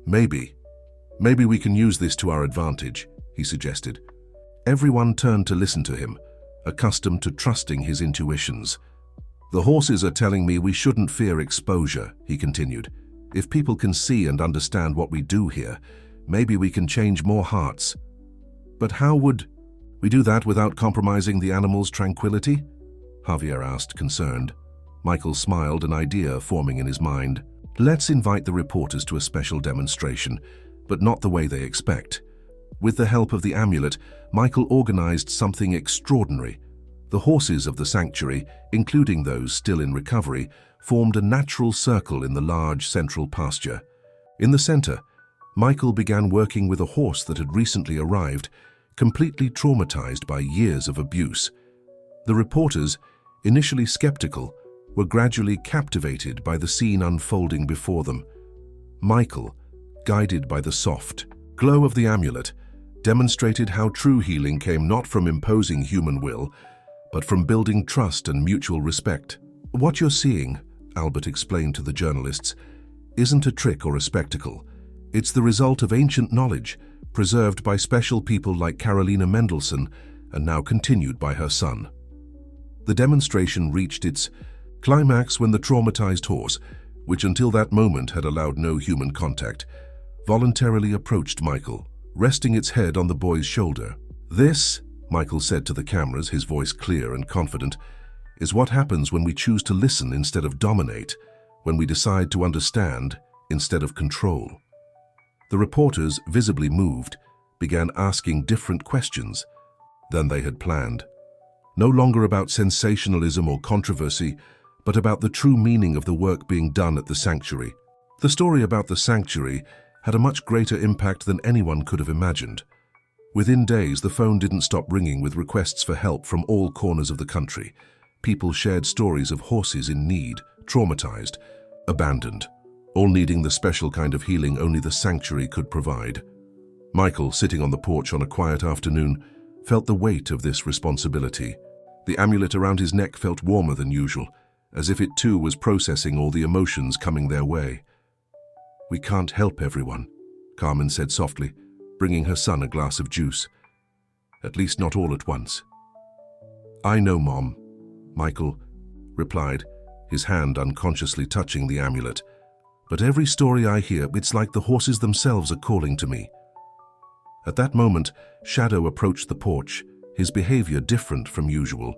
[SPEAKER 1] Maybe we can use this to our advantage," he suggested. Everyone turned to listen to him, accustomed to trusting his intuitions. "The horses are telling me we shouldn't fear exposure," he continued. "If people can see and understand what we do here, maybe we can change more hearts." "But how would we do that without compromising the animals' tranquility?" Javier asked, concerned. Michael smiled, an idea forming in his mind. "Let's invite the reporters to a special demonstration, but not the way they expect." With the help of the amulet, Michael organized something extraordinary. The horses of the sanctuary, including those still in recovery, formed a natural circle in the large central pasture. In the center, Michael began working with a horse that had recently arrived, completely traumatized by years of abuse. The reporters, initially skeptical, were gradually captivated by the scene unfolding before them. Michael, guided by the soft glow of the amulet, demonstrated how true healing came not from imposing human will, but from building trust and mutual respect. "What you're seeing," Albert explained to the journalists, "isn't a trick or a spectacle. It's the result of ancient knowledge, preserved by special people like Carolina Mendelssohn, and now continued by her son." The demonstration reached its climax when the traumatized horse, which until that moment had allowed no human contact, voluntarily approached Michael, resting its head on the boy's shoulder. "This," Michael said to the cameras, his voice clear and confident, "is what happens when we choose to listen instead of dominate, when we decide to understand instead of control." The reporters, visibly moved, began asking different questions than they had planned. No longer about sensationalism or controversy, but about the true meaning of the work being done at the sanctuary. The story about the sanctuary had a much greater impact than anyone could have imagined. Within days, the phone didn't stop ringing with requests for help from all corners of the country. People shared stories of horses in need, traumatized, abandoned, all needing the special kind of healing only the sanctuary could provide. Michael, sitting on the porch on a quiet afternoon, felt the weight of this responsibility. The amulet around his neck felt warmer than usual, as if it too was processing all the emotions coming their way. "We can't help everyone," Carmen said softly, bringing her son a glass of juice. "At least not all at once." "I know, Mom," Michael replied, his hand unconsciously touching the amulet. "But every story I hear, it's like the horses themselves are calling to me." At that moment, Shadow approached the porch, his behavior different from usual.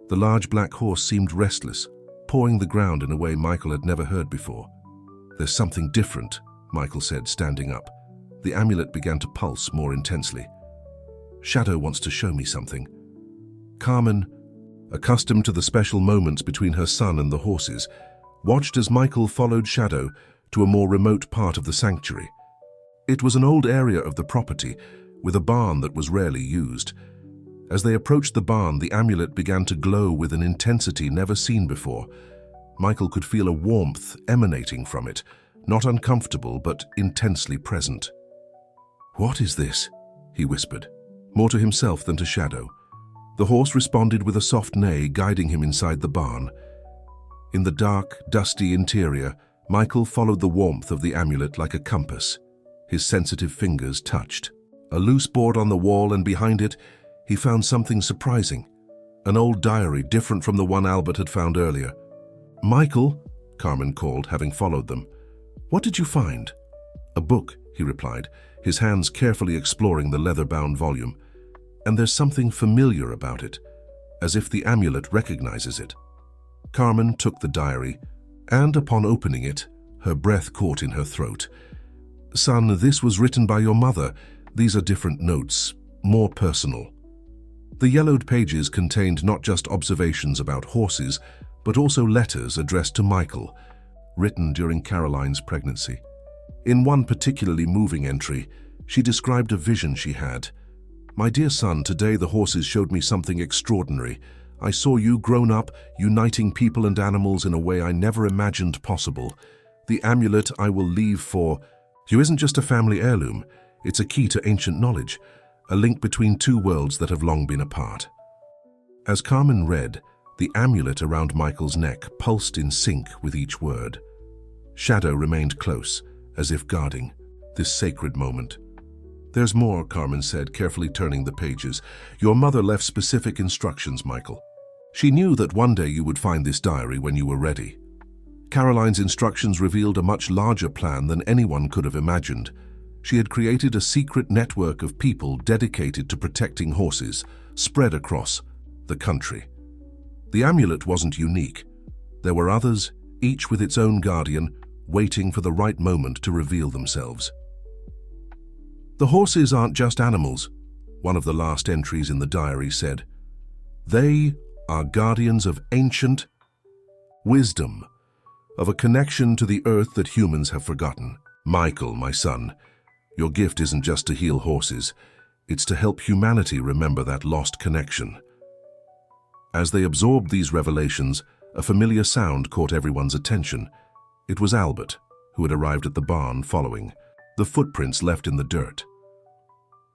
[SPEAKER 1] The large black horse seemed restless, pawing the ground in a way Michael had never heard before. "There's something different," Michael said, standing up. The amulet began to pulse more intensely. "Shadow wants to show me something." Carmen, accustomed to the special moments between her son and the horses, watched as Michael followed Shadow to a more remote part of the sanctuary. It was an old area of the property, with a barn that was rarely used. As they approached the barn, the amulet began to glow with an intensity never seen before. Michael could feel a warmth emanating from it, not uncomfortable but intensely present. "What is this?" he whispered, more to himself than to Shadow. The horse responded with a soft neigh, guiding him inside the barn. In the dark, dusty interior, Michael followed the warmth of the amulet like a compass. His sensitive fingers touched a loose board on the wall, and behind it, he found something surprising. An old diary, different from the one Albert had found earlier. "Michael," Carmen called, having followed them. "What did you find?" "A book," he replied, his hands carefully exploring the leather-bound volume. "And there's something familiar about it, as if the amulet recognizes it." Carmen took the diary, and upon opening it, her breath caught in her throat. Son, this was written by your mother. These are different notes, more personal. The yellowed pages contained not just observations about horses, but also letters addressed to Michael, written during Caroline's pregnancy. In one particularly moving entry, she described a vision she had. "My dear son, today the horses showed me something extraordinary. I saw you grown up, uniting people and animals in a way I never imagined possible. The amulet I will leave for you isn't just a family heirloom, it's a key to ancient knowledge, a link between two worlds that have long been apart." As Carmen read, the amulet around Michael's neck pulsed in sync with each word. Shadow remained close, as if guarding this sacred moment. "There's more," Carmen said, carefully turning the pages. "Your mother left specific instructions, Michael. She knew that one day you would find this diary when you were ready." Caroline's instructions revealed a much larger plan than anyone could have imagined. She had created a secret network of people dedicated to protecting horses, spread across the country. The amulet wasn't unique. There were others, each with its own guardian, waiting for the right moment to reveal themselves. "The horses aren't just animals," one of the last entries in the diary said. "They are guardians of ancient wisdom, of a connection to the earth that humans have forgotten. Michael, my son, your gift isn't just to heal horses, it's to help humanity remember that lost connection." As they absorbed these revelations, a familiar sound caught everyone's attention. It was Albert, who had arrived at the barn following, the footprints left in the dirt.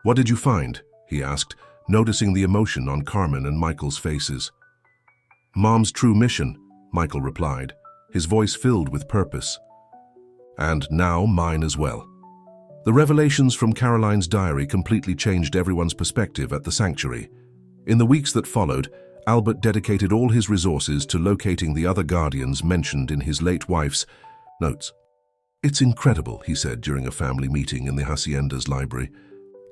[SPEAKER 1] "What did you find?" he asked, noticing the emotion on Carmen and Michael's faces. "Mom's true mission," Michael replied, his voice filled with purpose. "And now mine as well." The revelations from Caroline's diary completely changed everyone's perspective at the sanctuary. In the weeks that followed, Albert dedicated all his resources to locating the other guardians mentioned in his late wife's notes. "It's incredible," he said during a family meeting in the hacienda's library.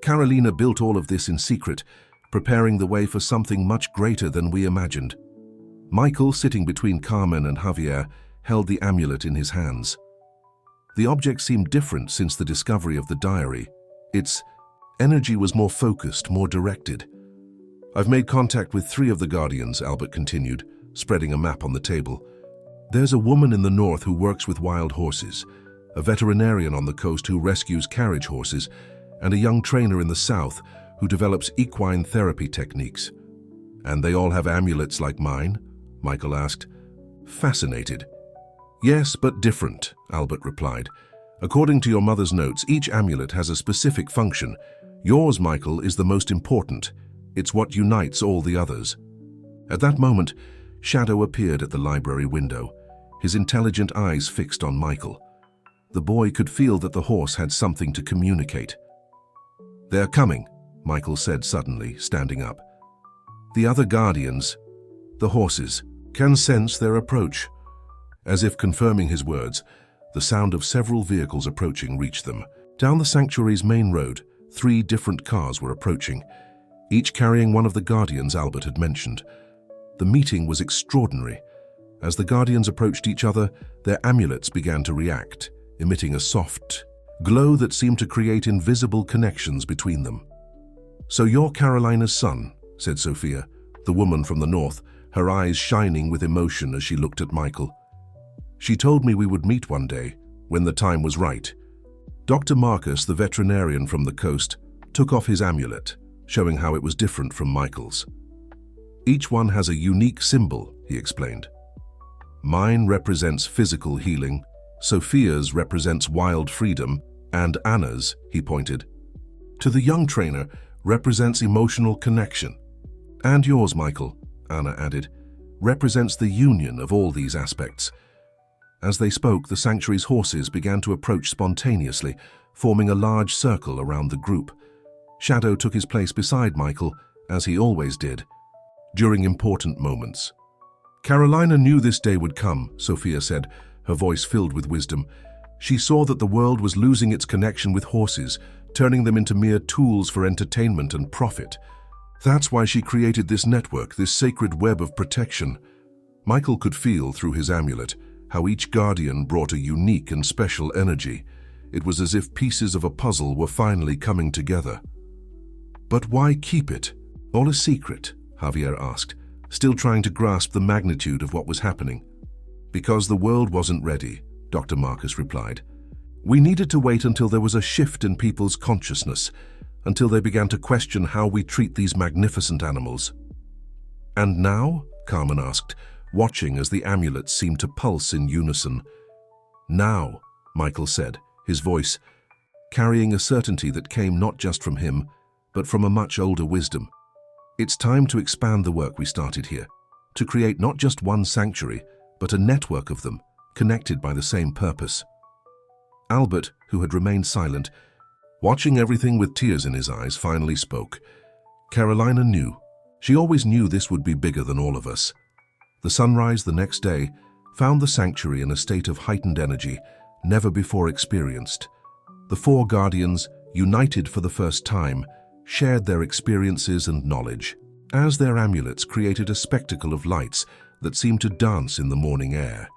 [SPEAKER 1] "Carolina built all of this in secret, preparing the way for something much greater than we imagined." Michael, sitting between Carmen and Javier, held the amulet in his hands. The object seemed different since the discovery of the diary. Its energy was more focused, more directed. "I've made contact with 3 of the guardians," Albert continued, spreading a map on the table. "There's a woman in the north who works with wild horses, a veterinarian on the coast who rescues carriage horses, and a young trainer in the south who develops equine therapy techniques." "And they all have amulets like mine?" Michael asked. Fascinated. "Yes, but different," Albert replied. "According to your mother's notes, each amulet has a specific function. Yours, Michael, is the most important. It's what unites all the others." At that moment, Shadow appeared at the library window, his intelligent eyes fixed on Michael. The boy could feel that the horse had something to communicate. "They're coming," Michael said suddenly, standing up. "The other guardians, the horses, can sense their approach." As if confirming his words, the sound of several vehicles approaching reached them. Down the sanctuary's main road, 3 different cars were approaching, each carrying one of the guardians Albert had mentioned. The meeting was extraordinary. As the guardians approached each other, their amulets began to react, emitting a soft glow that seemed to create invisible connections between them. "So you're Carolina's son," said Sophia, the woman from the north, her eyes shining with emotion as she looked at Michael. "She told me we would meet one day, when the time was right." Dr. Marcus, the veterinarian from the coast, took off his amulet, showing how it was different from Michael's. "Each one has a unique symbol," he explained. "Mine represents physical healing, Sophia's represents wild freedom, and Anna's," he pointed, to the young trainer, represents emotional connection. "And yours, Michael," Anna added, "represents the union of all these aspects." As they spoke, the sanctuary's horses began to approach spontaneously, forming a large circle around the group. Shadow took his place beside Michael, as he always did, during important moments. "Carolina knew this day would come," Sophia said, her voice filled with wisdom. "She saw that the world was losing its connection with horses, turning them into mere tools for entertainment and profit. That's why she created this network, this sacred web of protection." Michael could feel through his amulet how each guardian brought a unique and special energy. It was as if pieces of a puzzle were finally coming together. "But why keep it? All a secret?" Javier asked, still trying to grasp the magnitude of what was happening. "Because the world wasn't ready," Dr. Marcus replied. "We needed to wait until there was a shift in people's consciousness, until they began to question how we treat these magnificent animals." "And now?" Carmen asked, watching as the amulets seemed to pulse in unison. "Now," Michael said, his voice carrying a certainty that came not just from him, but from a much older wisdom. "It's time to expand the work we started here, to create not just one sanctuary, but a network of them, connected by the same purpose." Albert, who had remained silent, watching everything with tears in his eyes, finally spoke. "Carolina knew. She always knew this would be bigger than all of us." The sunrise the next day found the sanctuary in a state of heightened energy, never before experienced. The four guardians, united for the first time, shared their experiences and knowledge, as their amulets created a spectacle of lights that seemed to dance in the morning air.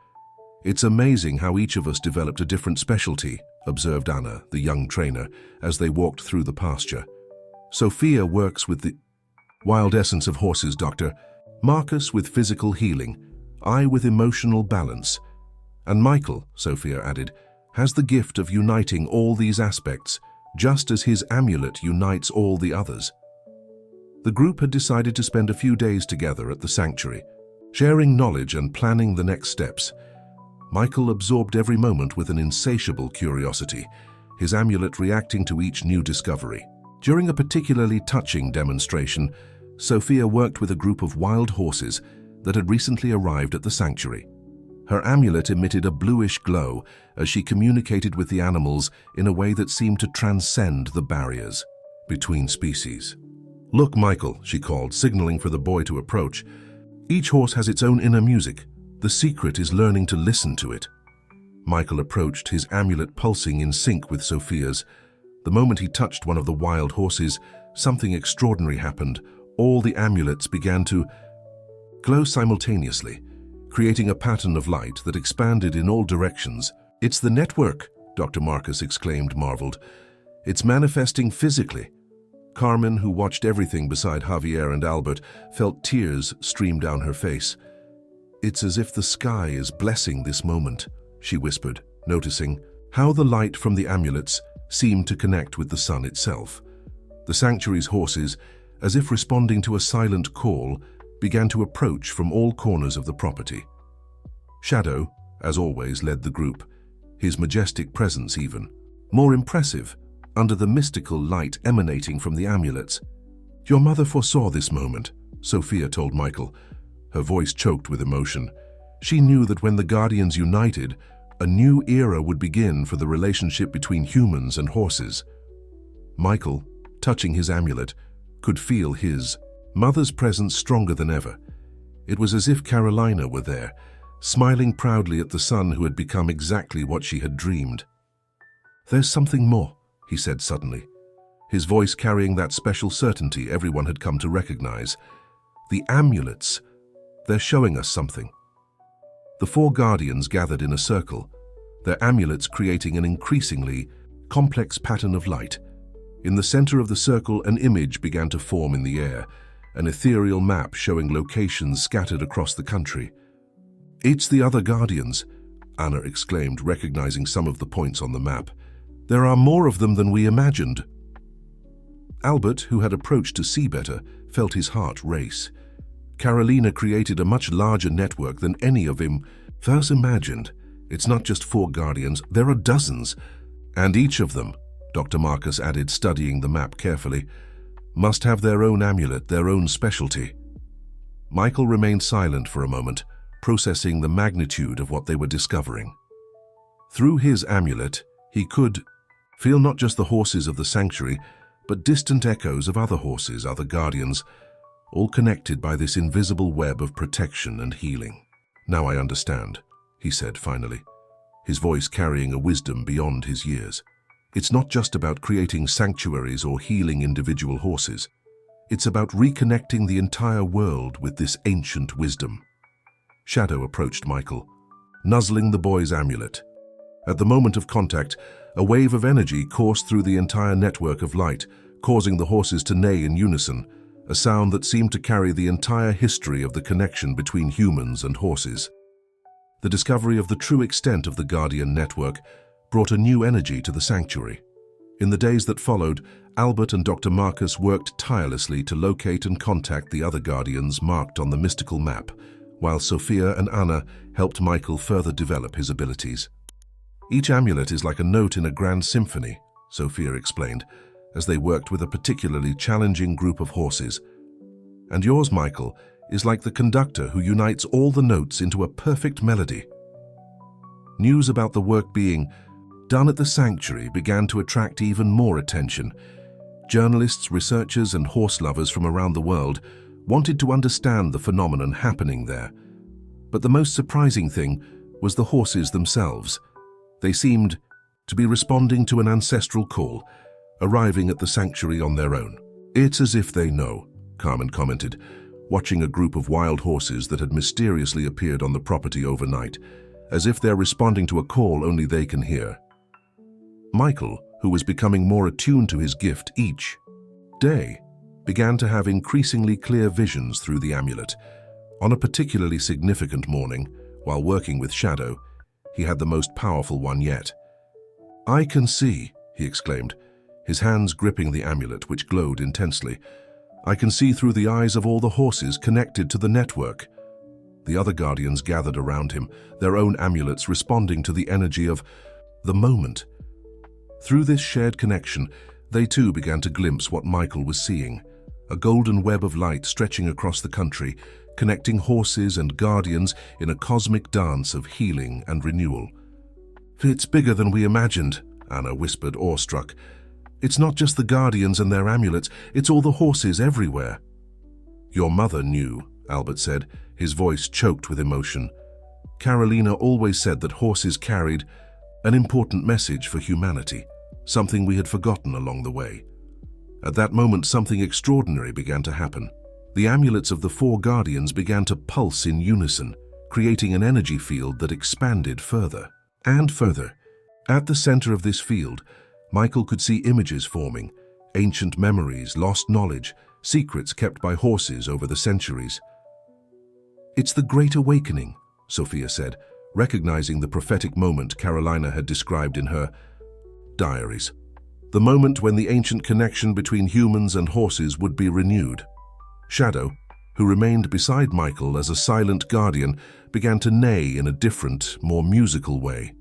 [SPEAKER 1] "It's amazing how each of us developed a different specialty," observed Anna, the young trainer, as they walked through the pasture. "Sophia works with the wild essence of horses, Doctor. Marcus with physical healing. I with emotional balance. And Michael," Sophia added, "has the gift of uniting all these aspects, just as his amulet unites all the others." The group had decided to spend a few days together at the sanctuary, sharing knowledge and planning the next steps. Michael absorbed every moment with an insatiable curiosity, his amulet reacting to each new discovery. During a particularly touching demonstration, Sophia worked with a group of wild horses that had recently arrived at the sanctuary. Her amulet emitted a bluish glow as she communicated with the animals in a way that seemed to transcend the barriers between species. "Look, Michael," she called, signaling for the boy to approach. "Each horse has its own inner music. The secret is learning to listen to it." Michael approached, his amulet pulsing in sync with Sophia's. The moment he touched one of the wild horses, something extraordinary happened. All the amulets began to glow simultaneously, creating a pattern of light that expanded in all directions. "It's the network," Dr. Marcus exclaimed, marveled. "It's manifesting physically." Carmen, who watched everything beside Javier and Albert, felt tears stream down her face. "It's as if the sky is blessing this moment," she whispered, noticing how the light from the amulets seemed to connect with the sun itself. The sanctuary's horses, as if responding to a silent call, began to approach from all corners of the property. Shadow, as always, led the group, his majestic presence even more impressive under the mystical light emanating from the amulets. "Your mother foresaw this moment," Sophia told Michael, her voice choked with emotion. "She knew that when the Guardians united, a new era would begin for the relationship between humans and horses." Michael, touching his amulet, could feel his mother's presence stronger than ever. It was as if Carolina were there, smiling proudly at the son who had become exactly what she had dreamed. "There's something more," he said suddenly, his voice carrying that special certainty everyone had come to recognize. "The amulets, they're showing us something." The four guardians gathered in a circle, their amulets creating an increasingly complex pattern of light. In the center of the circle, an image began to form in the air, an ethereal map showing locations scattered across the country. "It's the other guardians," Anna exclaimed, recognizing some of the points on the map. "There are more of them than we imagined." Albert, who had approached to see better, felt his heart race. Carolina created a much larger network than any of him first imagined. "It's not just four guardians, there are dozens. And each of them," Dr. Marcus added, studying the map carefully, "must have their own amulet, their own specialty." Michael remained silent for a moment, processing the magnitude of what they were discovering. Through his amulet, he could feel not just the horses of the sanctuary, but distant echoes of other horses, other guardians, all connected by this invisible web of protection and healing. "Now I understand," he said finally, his voice carrying a wisdom beyond his years. "It's not just about creating sanctuaries or healing individual horses. It's about reconnecting the entire world with this ancient wisdom." Shadow approached Michael, nuzzling the boy's amulet. At the moment of contact, A wave of energy coursed through the entire network of light, causing the horses to neigh in unison, a sound that seemed to carry the entire history of the connection between humans and horses. The discovery of the true extent of the Guardian network brought a new energy to the sanctuary. In the days that followed, Albert and Dr. Marcus worked tirelessly to locate and contact the other Guardians marked on the mystical map, while Sophia and Anna helped Michael further develop his abilities. Each amulet is like a note in a grand symphony, Sophia explained, as they worked with a particularly challenging group of horses. And yours, Michael, is like the conductor who unites all the notes into a perfect melody. News about the work being done at the sanctuary began to attract even more attention. Journalists, researchers, and horse lovers from around the world wanted to understand the phenomenon happening there. But the most surprising thing was the horses themselves. They seemed to be responding to an ancestral call, arriving at the sanctuary on their own. "It's as if they know," Carmen commented, watching a group of wild horses that had mysteriously appeared on the property overnight, as if they're responding to a call only they can hear. Michael, who was becoming more attuned to his gift each day, began to have increasingly clear visions through the amulet. On a particularly significant morning, while working with Shadow, he had the most powerful one yet. "I can see," he exclaimed, his hands gripping the amulet, which glowed intensely. "I can see through the eyes of all the horses connected to the network." The other Guardians gathered around him, their own amulets responding to the energy of the moment. Through this shared connection, they too began to glimpse what Michael was seeing, a golden web of light stretching across the country, connecting horses and Guardians in a cosmic dance of healing and renewal. "It's bigger than we imagined," Anna whispered, awestruck. "It's not just the Guardians and their amulets, it's all the horses everywhere." "Your mother knew," Albert said, his voice choked with emotion. "Carolina always said that horses carried an important message for humanity, something we had forgotten along the way." At that moment, something extraordinary began to happen. The amulets of the four Guardians began to pulse in unison, creating an energy field that expanded further and further. At the center of this field, Michael could see images forming, ancient memories, lost knowledge, secrets kept by horses over the centuries. "It's the Great Awakening," Sophia said, recognizing the prophetic moment Carolina had described in her diaries. The moment when the ancient connection between humans and horses would be renewed. Shadow, who remained beside Michael as a silent guardian, began to neigh in a different, more musical way.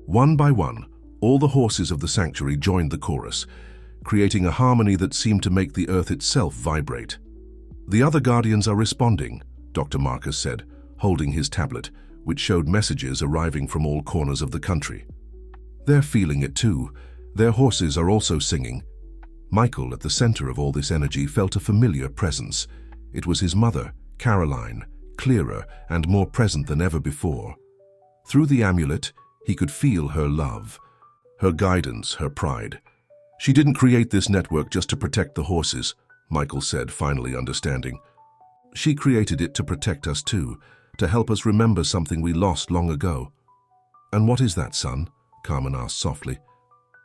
[SPEAKER 1] One by one, all the horses of the sanctuary joined the chorus, creating a harmony that seemed to make the earth itself vibrate. "The other Guardians are responding," Dr. Marcus said, holding his tablet, which showed messages arriving from all corners of the country. "They're feeling it too. Their horses are also singing." Michael, at the center of all this energy, felt a familiar presence. It was his mother, Caroline, clearer and more present than ever before. Through the amulet, he could feel her love, her guidance, her pride. "She didn't create this network just to protect the horses," Michael said, finally understanding. "She created it to protect us too, to help us remember something we lost long ago." "And what is that, son?" Carmen asked softly.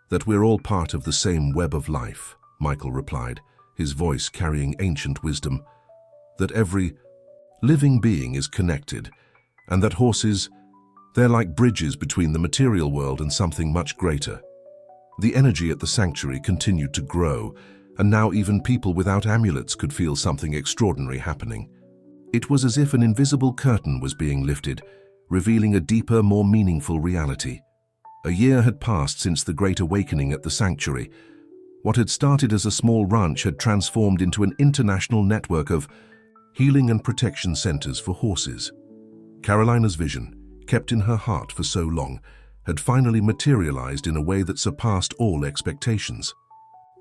[SPEAKER 1] "That we're all part of the same web of life," Michael replied, his voice carrying ancient wisdom. "That every living being is connected, and that horses, they're like bridges between the material world and something much greater." The energy at the sanctuary continued to grow, and now even people without amulets could feel something extraordinary happening. It was as if an invisible curtain was being lifted, revealing a deeper, more meaningful reality. A year had passed since the Great Awakening at the sanctuary. What had started as a small ranch had transformed into an international network of healing and protection centers for horses. Carolina's vision, kept in her heart for so long, had finally materialized in a way that surpassed all expectations.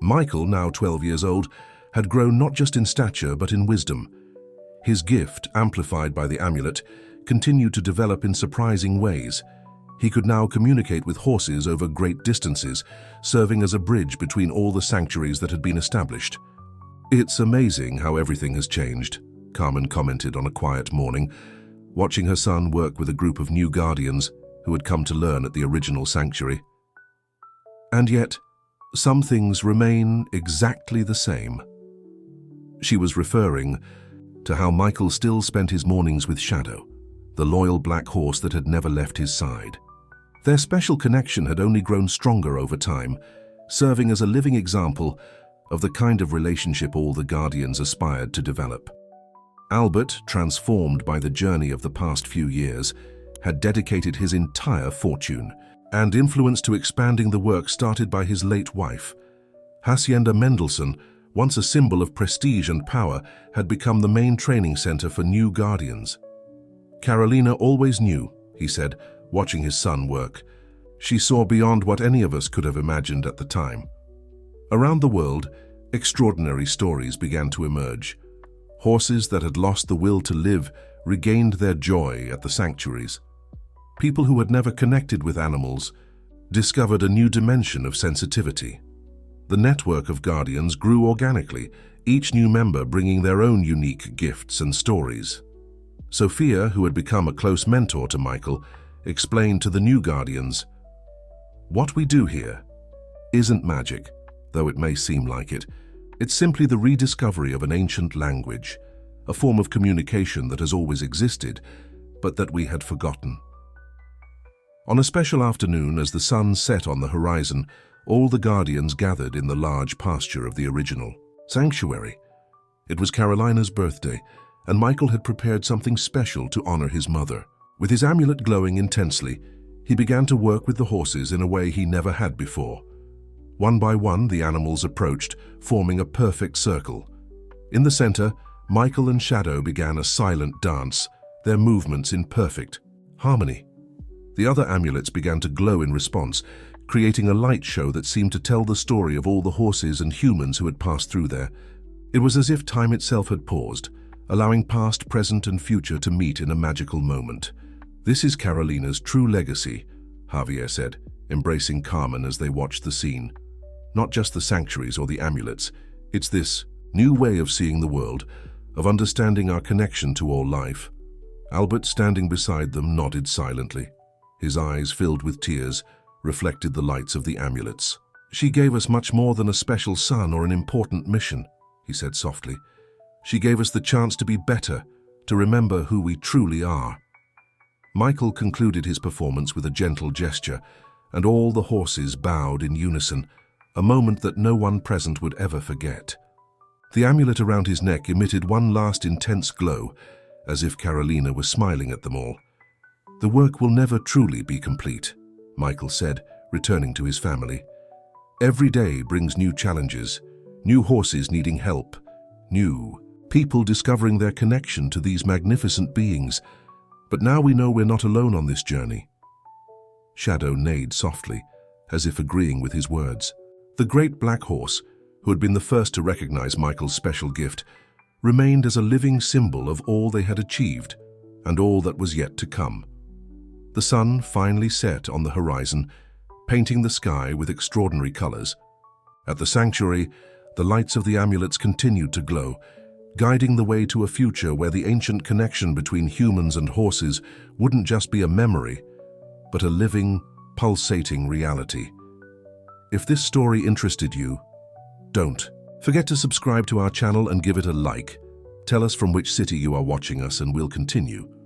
[SPEAKER 1] Michael, now 12 years old, had grown not just in stature but in wisdom. His gift, amplified by the amulet, continued to develop in surprising ways. He could now communicate with horses over great distances, serving as a bridge between all the sanctuaries that had been established. "It's amazing how everything has changed," Carmen commented on a quiet morning, watching her son work with a group of new guardians who had come to learn at the original sanctuary. And yet, some things remain exactly the same. She was referring to how Michael still spent his mornings with Shadow, the loyal black horse that had never left his side. Their special connection had only grown stronger over time, serving as a living example of the kind of relationship all the Guardians aspired to develop. Albert, transformed by the journey of the past few years, had dedicated his entire fortune and influence to expanding the work started by his late wife. Hacienda Mendelssohn, once a symbol of prestige and power, had become the main training center for new Guardians. Carolina always knew, he said, watching his son work. She saw beyond what any of us could have imagined at the time. Around the world, extraordinary stories began to emerge. Horses that had lost the will to live regained their joy at the sanctuaries. People who had never connected with animals discovered a new dimension of sensitivity. The network of Guardians grew organically, each new member bringing their own unique gifts and stories. Sophia, who had become a close mentor to Michael, explained to the new Guardians, "What we do here isn't magic, though it may seem like it. It's simply the rediscovery of an ancient language, a form of communication that has always existed, but that we had forgotten." On a special afternoon, as the sun set on the horizon, all the Guardians gathered in the large pasture of the original sanctuary. It was Carolina's birthday, and Michael had prepared something special to honor his mother. With his amulet glowing intensely, he began to work with the horses in a way he never had before. One by one, the animals approached, forming a perfect circle. In the center, Michael and Shadow began a silent dance, their movements in perfect harmony. The other amulets began to glow in response, creating a light show that seemed to tell the story of all the horses and humans who had passed through there. It was as if time itself had paused, allowing past, present, and future to meet in a magical moment. "This is Carolina's true legacy," Javier said, embracing Carmen as they watched the scene. "Not just the sanctuaries or the amulets, it's this new way of seeing the world, of understanding our connection to all life." Albert, standing beside them, nodded silently. His eyes, filled with tears, reflected the lights of the amulets. "She gave us much more than a special son or an important mission," he said softly. "She gave us the chance to be better, to remember who we truly are." Michael concluded his performance with a gentle gesture, and all the horses bowed in unison, a moment that no one present would ever forget. The amulet around his neck emitted one last intense glow, as if Carolina was smiling at them all. "The work will never truly be complete," Michael said, returning to his family. "Every day brings new challenges, new horses needing help, new people discovering their connection to these magnificent beings. But now we know we're not alone on this journey." Shadow neighed softly, as if agreeing with his words. The great black horse, who had been the first to recognize Michael's special gift, remained as a living symbol of all they had achieved and all that was yet to come. The sun finally set on the horizon, painting the sky with extraordinary colors. At the sanctuary, the lights of the amulets continued to glow, guiding the way to a future where the ancient connection between humans and horses wouldn't just be a memory, but a living, pulsating reality. If this story interested you, don't forget to subscribe to our channel and give it a like. Tell us from which city you are watching us and we'll continue.